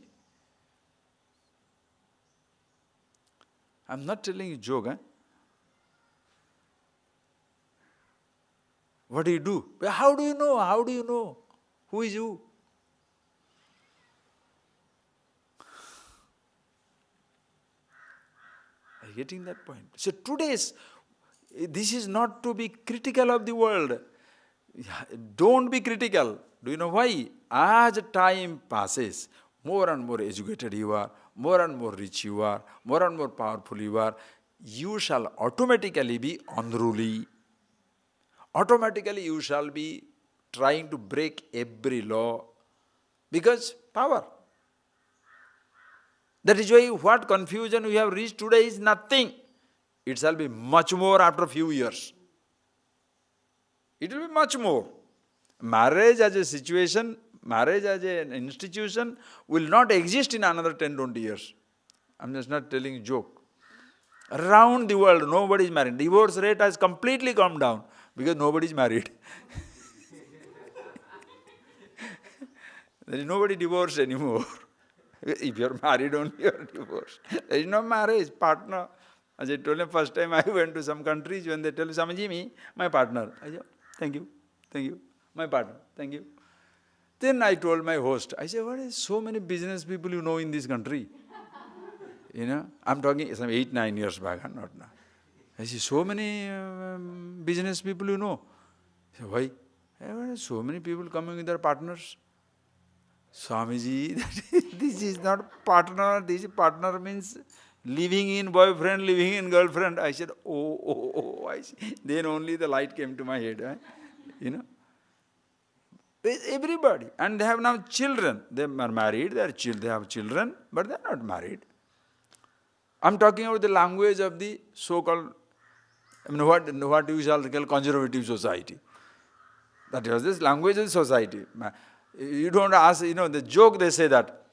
I'm not telling you a joke. What do you do? How do you know? How do you know? Who is you? Are you getting that point? So this is not to be critical of the world. Don't be critical. Do you know why? As time passes, more and more educated you are, more and more rich you are, more and more powerful you are, you shall automatically be unruly. Automatically you shall be trying to break every law. Because power. That is why what confusion we have reached today is nothing. It shall be much more after a few years. It will be much more. Marriage as a situation, marriage as an institution will not exist in another 10, 20 years. I'm just not telling a joke. Around the world, nobody is married. Divorce rate has completely come down because nobody is married. There is nobody divorced anymore. If you are married only, you are divorced. There is no marriage, partner. As I told them, first time I went to some countries, when they tell you, Swamiji, my partner. I said, thank you. My partner, thank you. Then I told my host, I said, what is so many business people you know in this country? I'm talking some 8, 9 years back, not now. I said, so many business people you know. I said, why? So many people coming with their partners. Swamiji, this is not partner. This partner means living in boyfriend, living in girlfriend. I said, oh, I see. Then only the light came to my head. Everybody. And they have now children. They are married, they have children, but they are not married. I'm talking about the language of the so-called, what you shall call conservative society. That was this language of society. You don't ask, the joke they say that,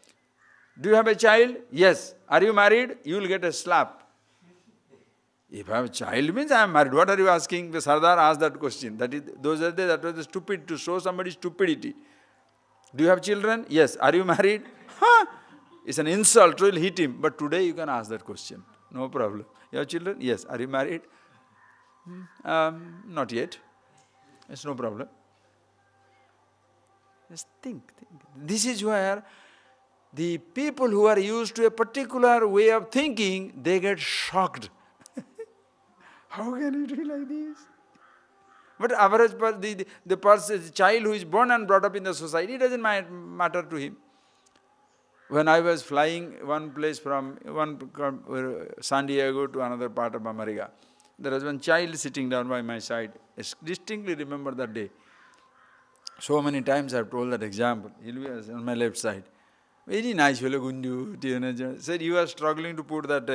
do you have a child? Yes. Are you married? You will get a slap. If I have a child means I am married. What are you asking? The Sardar asked that question. That was the stupid, to show somebody stupidity. Do you have children? Yes. Are you married? It's an insult, it will hit him. But today you can ask that question. No problem. You have children? Yes. Are you married? Not yet. It's no problem. Just think. This is where the people who are used to a particular way of thinking, they get shocked. How can it be like this? But average the child who is born and brought up in the society, it doesn't matter to him. When I was flying one place from San Diego to another part of America, there was one child sitting down by my side. I distinctly remember that day. So many times I have told that example. He was on my left side. Very nice fellow, Gunju. Said he was struggling to put that,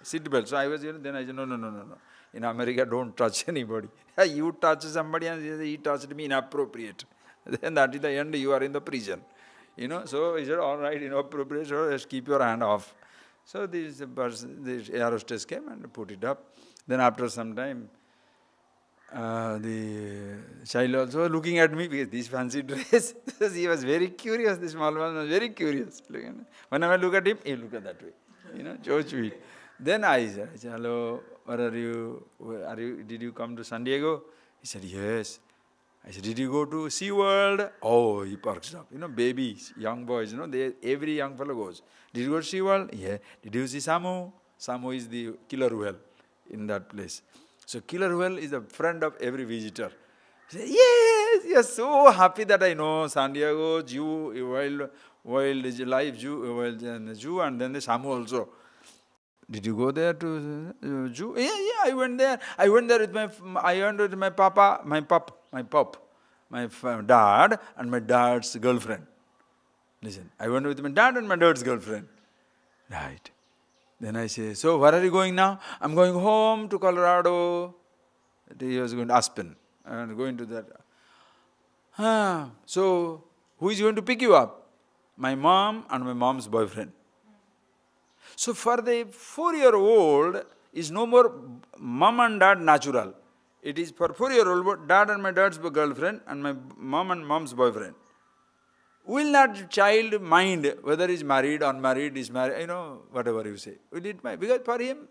seat belt. So I was, then I said, no. In America, don't touch anybody. You touch somebody and he touched me, inappropriate. Then that is the end, you are in the prison. So he said, all right, inappropriate, so just keep your hand off. So this air hostess came and put it up. Then after some time, the child also looking at me with this fancy dress. He was very curious, the small one was very curious. Whenever I look at him, he look at that way. So sweet. Then I said, hello, where are you? Did you come to San Diego? He said, yes. I said, did you go to SeaWorld? Oh, he perks up. Babies, young boys, every young fellow goes. Did you go to SeaWorld? Yeah. Did you see Samu? Samu is the killer whale in that place. So killer whale is a friend of every visitor. He said, yes, you're so happy that I know San Diego, Jew, wild life, Jew, and then the Samu also. Did you go there to Jew? Yeah, I went there. I went there with my papa, my dad, and my dad's girlfriend. Listen, I went with my dad and my dad's girlfriend. Right. Then I say, so where are you going now? I'm going home to Colorado. He was going to Aspen and going to that. So who is going to pick you up? My mom and my mom's boyfriend. So for the 4-year-old is no more mom and dad natural. It is for 4-year-old dad and my dad's girlfriend and my mom and mom's boyfriend. Will that child mind whether he's married, unmarried, is married, whatever you say. Will it mind? Because for him,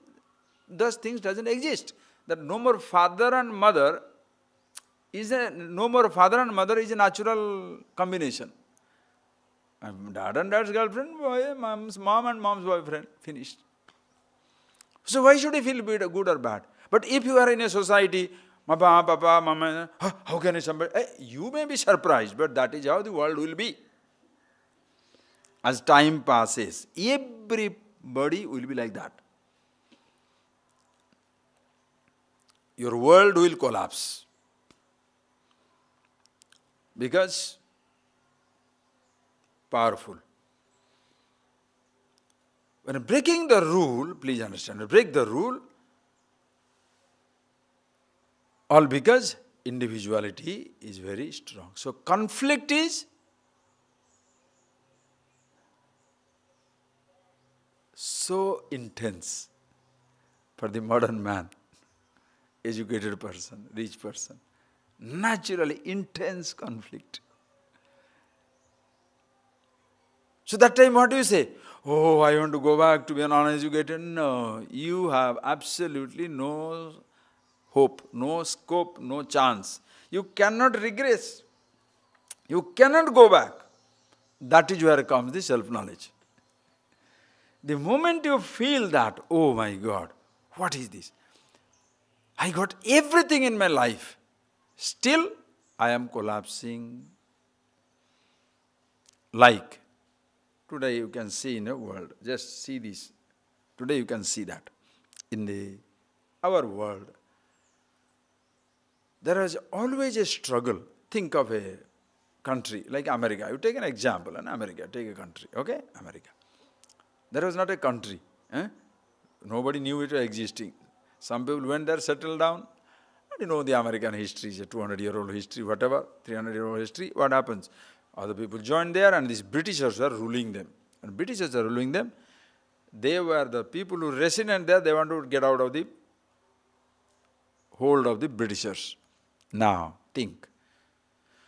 those things doesn't exist. That no more father and mother is a natural combination. Dad and dad's girlfriend, mom and mom's boyfriend, finished. So why should he feel good or bad? But if you are in a society, papa, mama, how can somebody... You may be surprised, but that is how the world will be. As time passes, everybody will be like that. Your world will collapse. Because powerful. When breaking the rule, please understand, break the rule, all because individuality is very strong. So conflict is so intense for the modern man, educated person, rich person. Naturally intense conflict. So that time what do you say? Oh, I want to go back to be an uneducated. No, you have absolutely no hope, no scope, no chance. You cannot regress. You cannot go back. That is where comes the self-knowledge. The moment you feel that, oh my God, what is this? I got everything in my life. Still, I am collapsing. Like, today you can see in the world, just see this. Today you can see that. In our world, there is always a struggle. Think of a country like America. You take an example, in America, take a country, okay? America. There was not a country. Nobody knew it was existing. Some people went there, settled down. And the American history is a 200-year-old history, whatever, 300-year-old history. What happens? Other people joined there and these Britishers were ruling them. And Britishers are ruling them. They were the people who resident there, they want to get out of the hold of the Britishers. Now, think.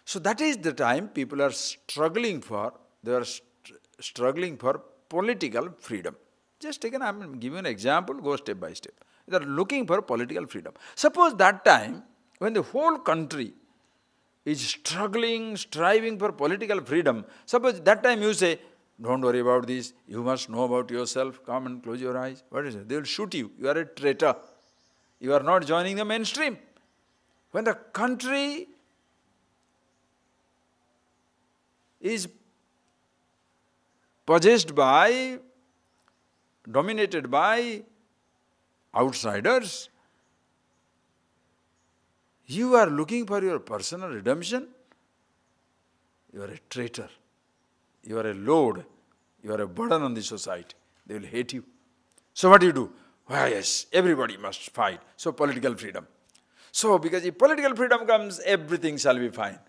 So that is the time people are struggling for, struggling for political freedom. Just take I'm giving an example, go step by step. They are looking for political freedom. Suppose that time, when the whole country is struggling, striving for political freedom, suppose that time you say, don't worry about this, you must know about yourself, come and close your eyes. What is it? They will shoot you. You are a traitor. You are not joining the mainstream. When the country is possessed by, dominated by outsiders, you are looking for your personal redemption, you are a traitor, you are a load, you are a burden on the society. They will hate you. So what do you do? Why, yes, everybody must fight. So political freedom. So because if political freedom comes, everything shall be fine.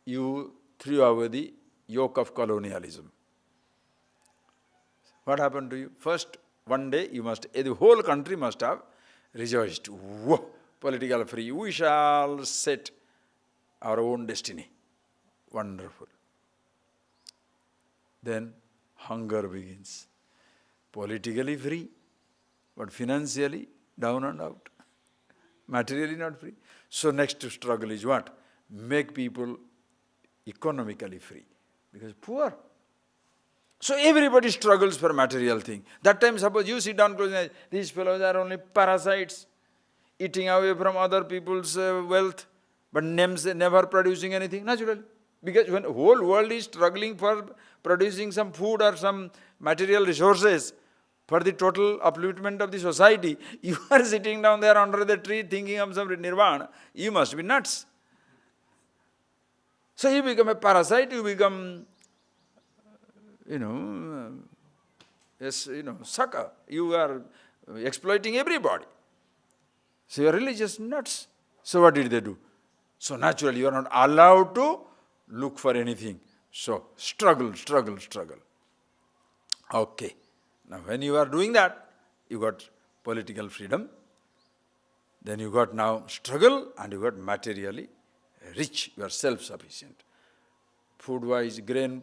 You threw away the yoke of colonialism. What happened to you? First, one day the whole country must have rejoiced. Whoa, political free. We shall set our own destiny. Wonderful. Then hunger begins. Politically free, but financially down and out. Materially not free. So next struggle is what? Make people economically free. Because poor. So everybody struggles for material thing. That time suppose you sit down closing eyes, these fellows are only parasites, eating away from other people's wealth, but names never producing anything, naturally. Because when the whole world is struggling for producing some food or some material resources for the total upliftment of the society, you are sitting down there under the tree thinking of some nirvana, you must be nuts. So you become a parasite, you become, sucker. You are exploiting everybody. So you are religious nuts. So what did they do? So naturally you are not allowed to look for anything. So struggle. Okay. Now when you are doing that, you got political freedom. Then you got now struggle and you got materially rich. You are self-sufficient. Food-wise,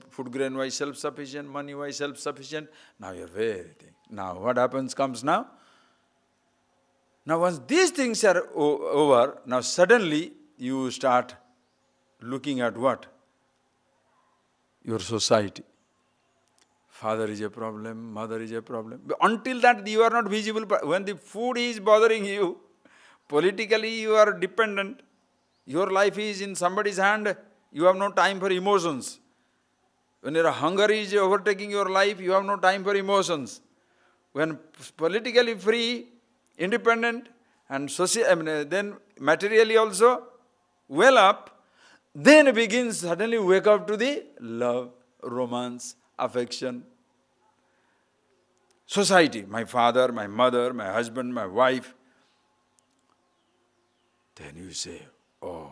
food grain-wise self-sufficient, money-wise self-sufficient. Now you are very thing. Now what comes now? Now once these things are over, now suddenly you start looking at what? Your society. Father is a problem, mother is a problem. But until that you are not visible. When the food is bothering you, politically you are dependent. Your life is in somebody's hand. You have no time for emotions. When your hunger is overtaking your life, you have no time for emotions. When politically free, independent, and then materially also well up, then begins suddenly wake up to the love, romance, affection. Society, my father, my mother, my husband, my wife. Then you say, oh,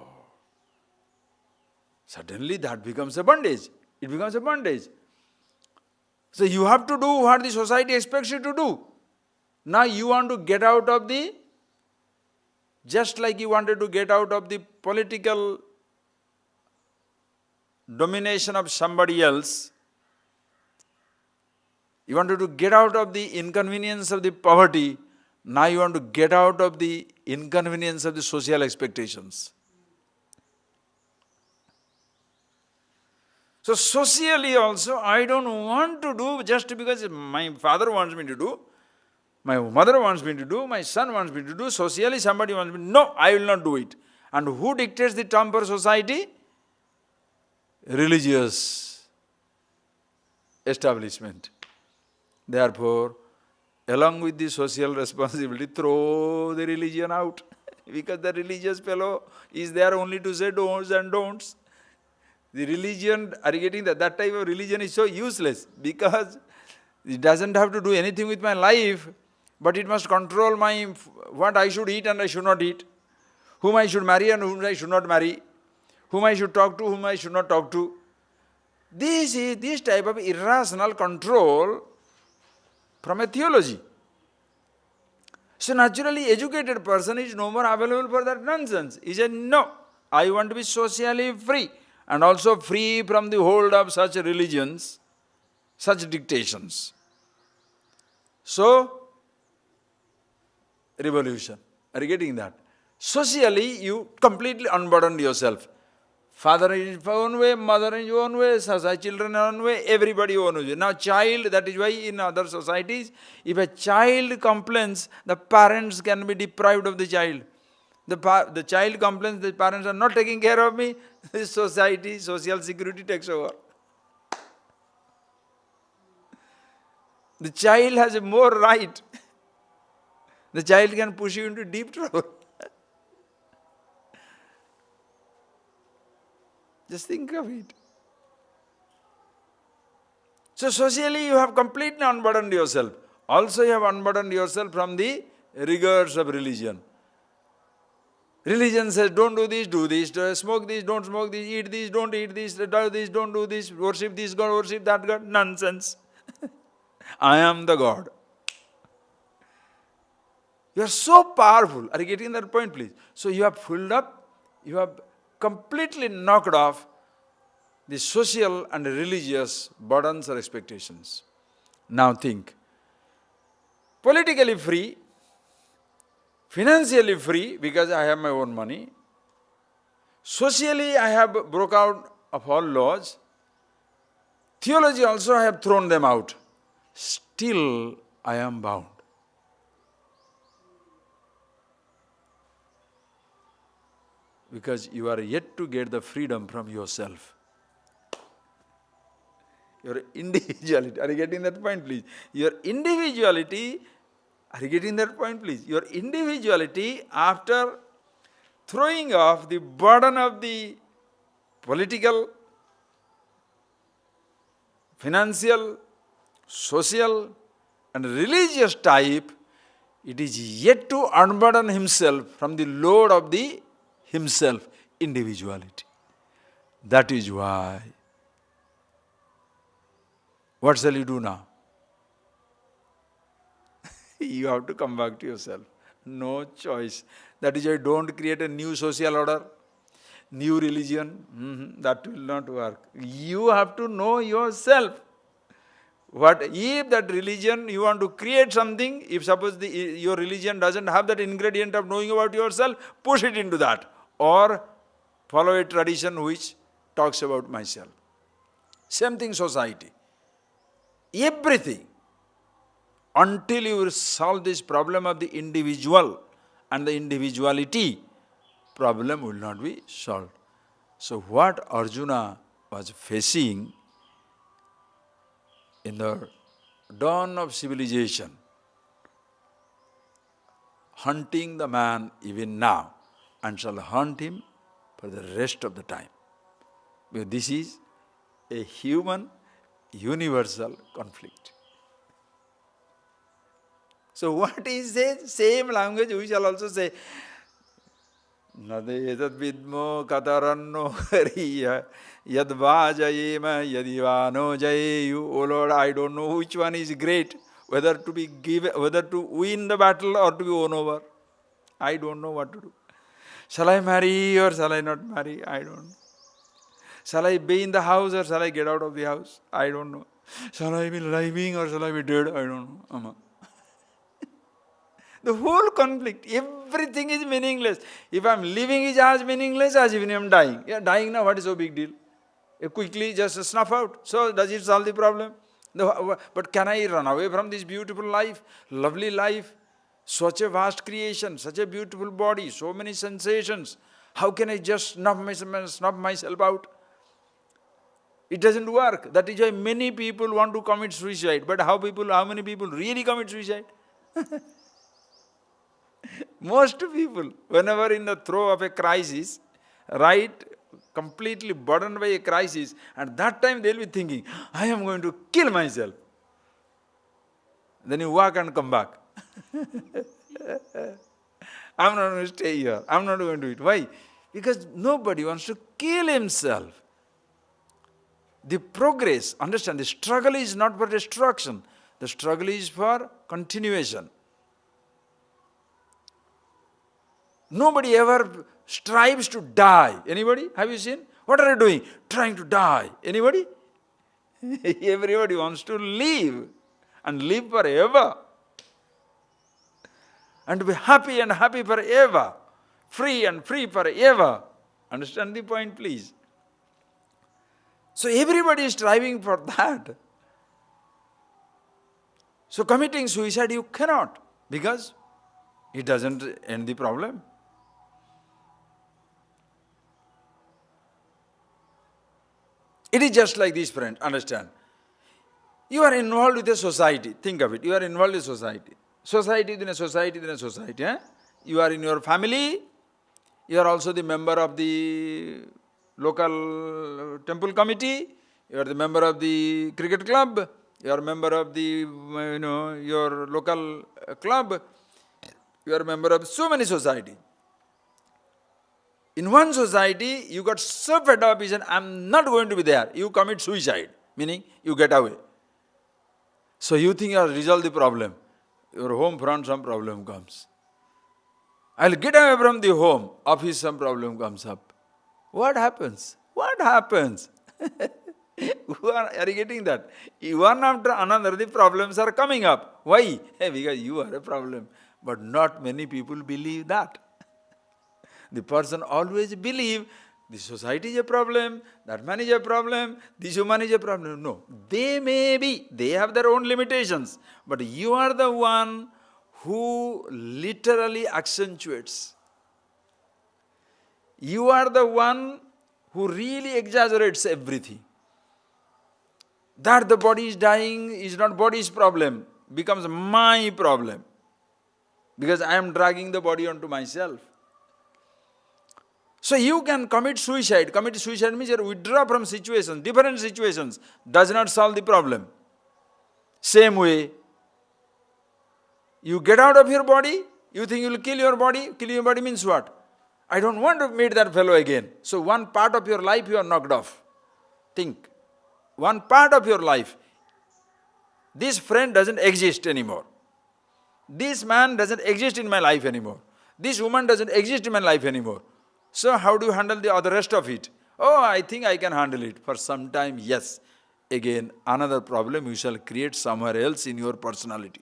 suddenly that becomes a bondage. It becomes a bondage. So you have to do what the society expects you to do. Now you want to get out of the, just like you wanted to get out of the political domination of somebody else, you wanted to get out of the inconvenience of the poverty, now you want to get out of the inconvenience of the social expectations. So socially also, I don't want to do just because my father wants me to do, my mother wants me to do, my son wants me to do, socially somebody wants me to do. No, I will not do it. And who dictates the term for society? Religious establishment. Therefore, along with the social responsibility, throw the religion out. Because the religious fellow is there only to say don'ts and don'ts. The religion, are you getting that? That type of religion is so useless because it doesn't have to do anything with my life, but it must control what I should eat and I should not eat, whom I should marry and whom I should not marry, whom I should talk to, whom I should not talk to. This type of irrational control from a theology. So naturally educated person is no more available for that nonsense. He said, no, I want to be socially free and also free from the hold of such religions, such dictations. So, revolution. Are you getting that? Socially, you completely unburdened yourself. Father in his own way, mother in his own way, children in their own way, everybody own way. Now child, that is why in other societies, if a child complains, the parents can be deprived of the child. The child complains, the parents are not taking care of me, this society, social security takes over. The child has a more right. The child can push you into deep trouble. Just think of it. So socially you have completely unburdened yourself. Also you have unburdened yourself from the rigors of religion. Religion says, don't do this, smoke this, don't smoke this, eat this, don't eat this, do this, don't do this, worship this God, worship that God. Nonsense. I am the God. You are so powerful. Are you getting that point, please? So you have filled up, you have completely knocked off the social and religious burdens or expectations. Now think. Politically free, financially free because I have my own money. Socially I have broke out of all laws. Theology also I have thrown them out. Still I am bound. Because you are yet to get the freedom from yourself. Your individuality. Are you getting that point, please? Your individuality, are you getting that point, please? Your individuality, after throwing off the burden of the political, financial, social, and religious type, it is yet to unburden himself from the load of the himself, individuality. That is why. What shall you do now? You have to come back to yourself. No choice. That is why don't create a new social order, new religion. That will not work. You have to know yourself. What if that religion, you want to create something, if suppose your religion doesn't have that ingredient of knowing about yourself, push it into that. Or follow a tradition which talks about myself. Same thing society. Everything. Until you solve this problem of the individual and the individuality, problem will not be solved. So what Arjuna was facing in the dawn of civilization, hunting the man even now, and shall hunt him for the rest of the time. Because this is a human, universal conflict. So what is the same language we shall also say, Nadetat vidmo kataranno hariya yadvajayema yadivano jayeyu. Oh Lord, I don't know which one is great, whether to win the battle or to be won over. I don't know what to do. Shall I marry or shall I not marry? I don't know. Shall I be in the house or shall I get out of the house? I don't know. Shall I be living or shall I be dead? I don't know. The whole conflict, everything is meaningless. If I am living is as meaningless as even I am dying. Yeah, dying now, what is so big deal? Quickly just snuff out. So does it solve the problem? But can I run away from this beautiful life, lovely life, such a vast creation, such a beautiful body, so many sensations? How can I just snuff myself out? It doesn't work. That is why many people want to commit suicide. But how many people really commit suicide? Most people, whenever in the throes of a crisis, right, completely burdened by a crisis, at that time they will be thinking, I am going to kill myself. Then you walk and come back. I am not going to stay here. I am not going to do it. Why? Because nobody wants to kill himself. The progress, understand, the struggle is not for destruction. The struggle is for continuation. Nobody ever strives to die. Anybody? Have you seen? What are you doing? Trying to die. Anybody? Everybody wants to live and live forever. And to be happy and happy forever. Free and free forever. Understand the point, please? So everybody is striving for that. So committing suicide you cannot, because it doesn't end the problem. It is just like this, friend, understand. You are involved with a society. Think of it. You are involved in society. Society within a society within a society. You are in your family. You are also the member of the local temple committee. You are the member of the cricket club. You are a member of the, your local club. You are a member of so many societies. In one society, you got so fed up, you said, I am not going to be there. You commit suicide, meaning you get away. So you think you have resolved the problem. Your home front, some problem comes. I will get away from the home, office, some problem comes up. What happens? What happens? Are you getting that? One after another, the problems are coming up. Why? Because you are a problem. But not many people believe that. The person always believes This society is a problem, that man is a problem, this woman is a problem. No, they may be, they have their own limitations. But you are the one who literally accentuates. You are the one who really exaggerates everything. That the body is dying is not body's problem, becomes my problem. Because I am dragging the body onto myself. So you can commit suicide. Commit suicide means you withdraw from situations, different situations. Does not solve the problem. Same way, you get out of your body, you think you will kill your body. Kill your body means what? I don't want to meet that fellow again. So one part of your life you are knocked off. Think. One part of your life. This friend doesn't exist anymore. This man doesn't exist in my life anymore. This woman doesn't exist in my life anymore. So how do you handle the other rest of it? Oh, I think I can handle it. For some time, yes. Again, another problem you shall create somewhere else in your personality.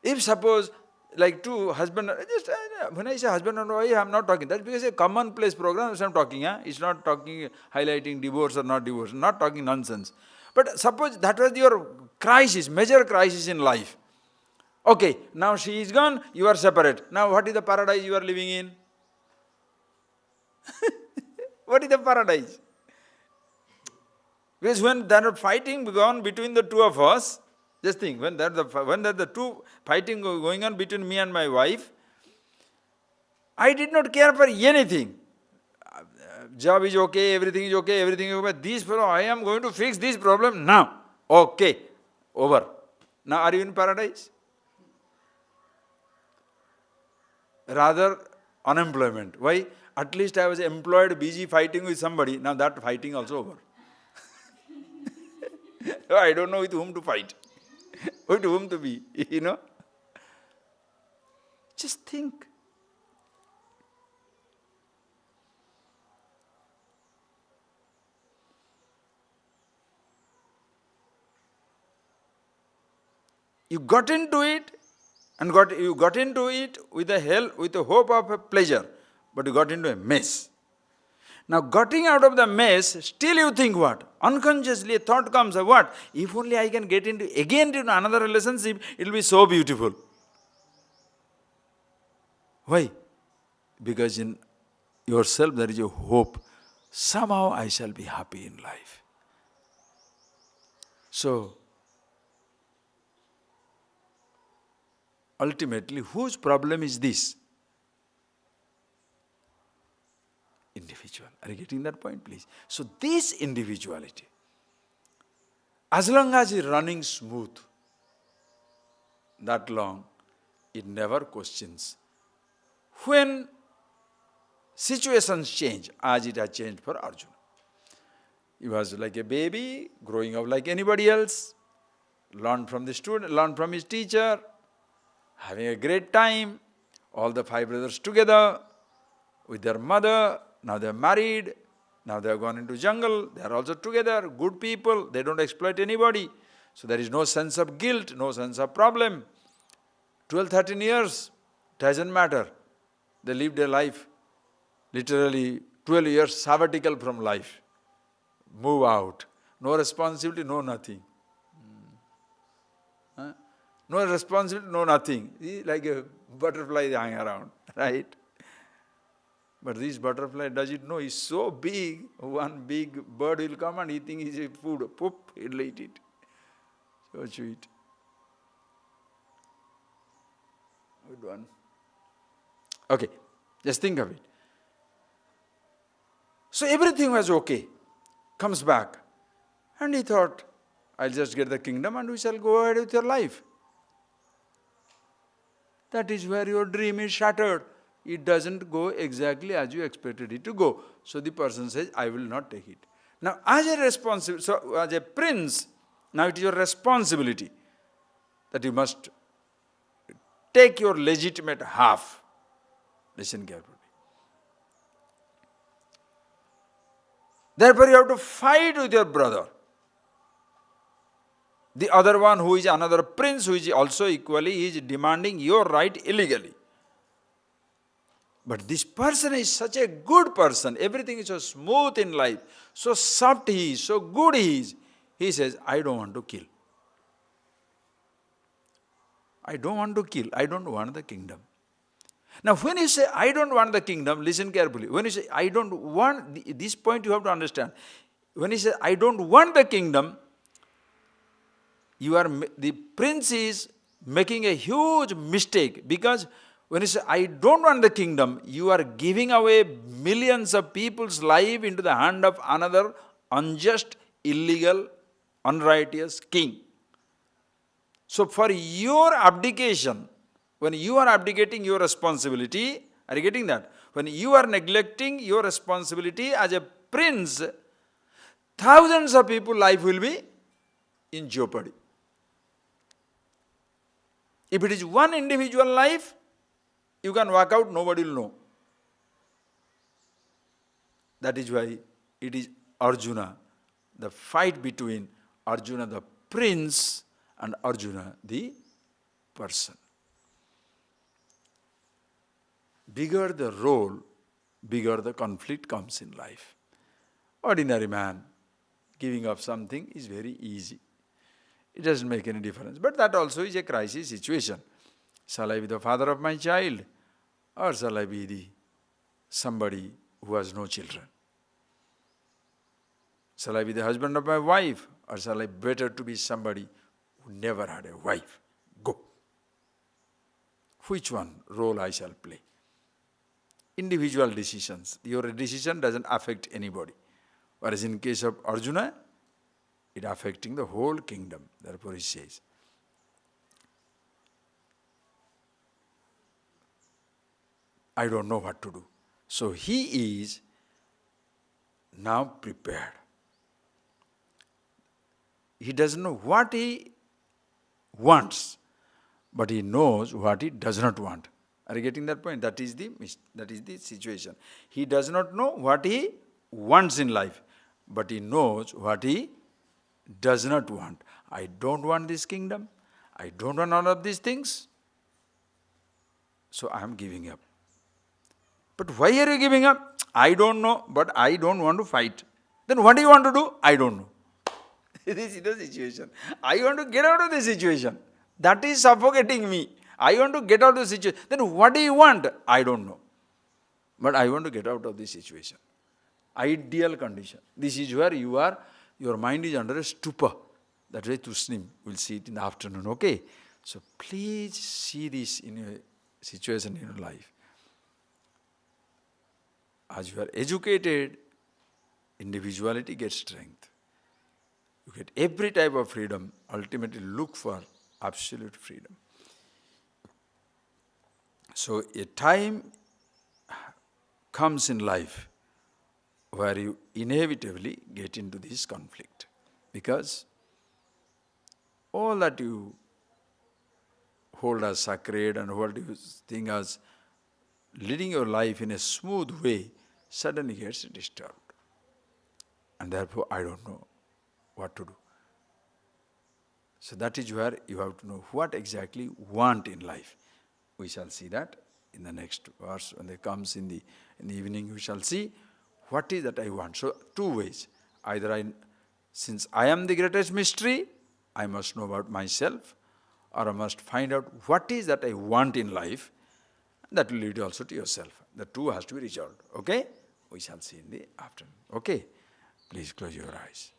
If suppose, like two husband, when I say husband and wife, I am not talking. That's because it's a commonplace program, so I am talking. It's not talking, highlighting divorce or not divorce, not talking nonsense. But suppose that was your crisis, major crisis in life. Okay, now she is gone, you are separate. Now what is the paradise you are living in? What is the paradise? Because when there are fighting gone between the two of us, just think, when there the two fighting going on between me and my wife, I did not care for anything. Job is okay, everything is okay, everything is okay. This fellow, I am going to fix this problem now. Okay, over. Now are you in paradise? Rather unemployment. Why? At least I was employed, busy fighting with somebody. Now that fighting also over. I don't know with whom to fight. With whom to be, Just think. You got into it and you got into it with the hope of a pleasure, but you got into a mess. Now getting out of the mess, still you think what? Unconsciously a thought comes of what? If only I can get into another relationship, it will be so beautiful. Why? Because in yourself there is a hope. Somehow I shall be happy in life. So, ultimately, whose problem is this? Individual. Are you getting that point, please? So this individuality, as long as it's running smooth, that long, it never questions. When situations change, as it has changed for Arjuna. He was like a baby, growing up like anybody else, learned from the student, learned from his teacher, having a great time, all the five brothers together with their mother. Now they are married, now they have gone into jungle, they are also together, good people, they don't exploit anybody. So there is no sense of guilt, no sense of problem. 12, 13 years, doesn't matter. They lived a life, literally 12 years sabbatical from life. Move out. No responsibility, no nothing. No responsibility, no nothing. Like a butterfly hanging around, right? But this butterfly, does it know, is so big, one big bird will come and he thinks it's food. Poop, he'll eat it. So sweet. Good one. Okay, just think of it. So everything was okay. Comes back. And he thought, I'll just get the kingdom and we shall go ahead with your life. That is where your dream is shattered. It doesn't go exactly as you expected it to go. So the person says, I will not take it. Now, as a prince, now it is your responsibility that you must take your legitimate half. Listen carefully. Therefore, you have to fight with your brother. The other one who is another prince who is also equally, he is demanding your right illegally. But this person is such a good person, everything is so smooth in life, so soft he is, so good he is. He says, I don't want to kill. I don't want to kill, I don't want the kingdom. Now when you say, I don't want the kingdom, listen carefully. When you say, I don't want, this point you have to understand. When you say, I don't want the kingdom, the prince is making a huge mistake, because when you say, I don't want the kingdom, you are giving away millions of people's life into the hand of another unjust, illegal, unrighteous king. So for your abdication, when you are abdicating your responsibility, are you getting that? When you are neglecting your responsibility as a prince, thousands of people's life will be in jeopardy. If it is one individual life, you can walk out, nobody will know. That is why it is Arjuna, the fight between Arjuna the prince and Arjuna the person. Bigger the role, bigger the conflict comes in life. Ordinary man giving up something is very easy. It doesn't make any difference. But that also is a crisis situation. Shall I be the father of my child, or shall I be somebody who has no children? Shall I be the husband of my wife, or shall I better to be somebody who never had a wife? Go. Which one role I shall play? Individual decisions. Your decision doesn't affect anybody. Whereas in case of Arjuna, it affecting the whole kingdom. Therefore he says, I don't know what to do. So he is now prepared. He doesn't know what he wants, but he knows what he does not want. Are you getting that point? That is the situation. He does not know what he wants in life, but he knows what he does not want. I don't want this kingdom. I don't want all of these things. So I am giving up. But why are you giving up? I don't know, but I don't want to fight. Then what do you want to do? I don't know. This is the situation. I want to get out of this situation. That is suffocating me. I want to get out of the situation. Then what do you want? I don't know. But I want to get out of this situation. Ideal condition. This is where you are, your mind is under a stupor. That way Tusnim will see it in the afternoon, okay? So please see this in your situation in your life. As you are educated, individuality gets strength. You get every type of freedom. Ultimately look for absolute freedom. So a time comes in life where you inevitably get into this conflict, because all that you hold as sacred and what you think as leading your life in a smooth way suddenly gets disturbed. And therefore I don't know what to do. So that is where you have to know what exactly you want in life. We shall see that in the next verse. When it comes in the evening, we shall see what is that I want. So two ways. Either since I am the greatest mystery, I must know about myself, or I must find out what is that I want in life. That will lead also to yourself. The two has to be resolved. Okay? We shall see in the afternoon. Okay? Please close your eyes.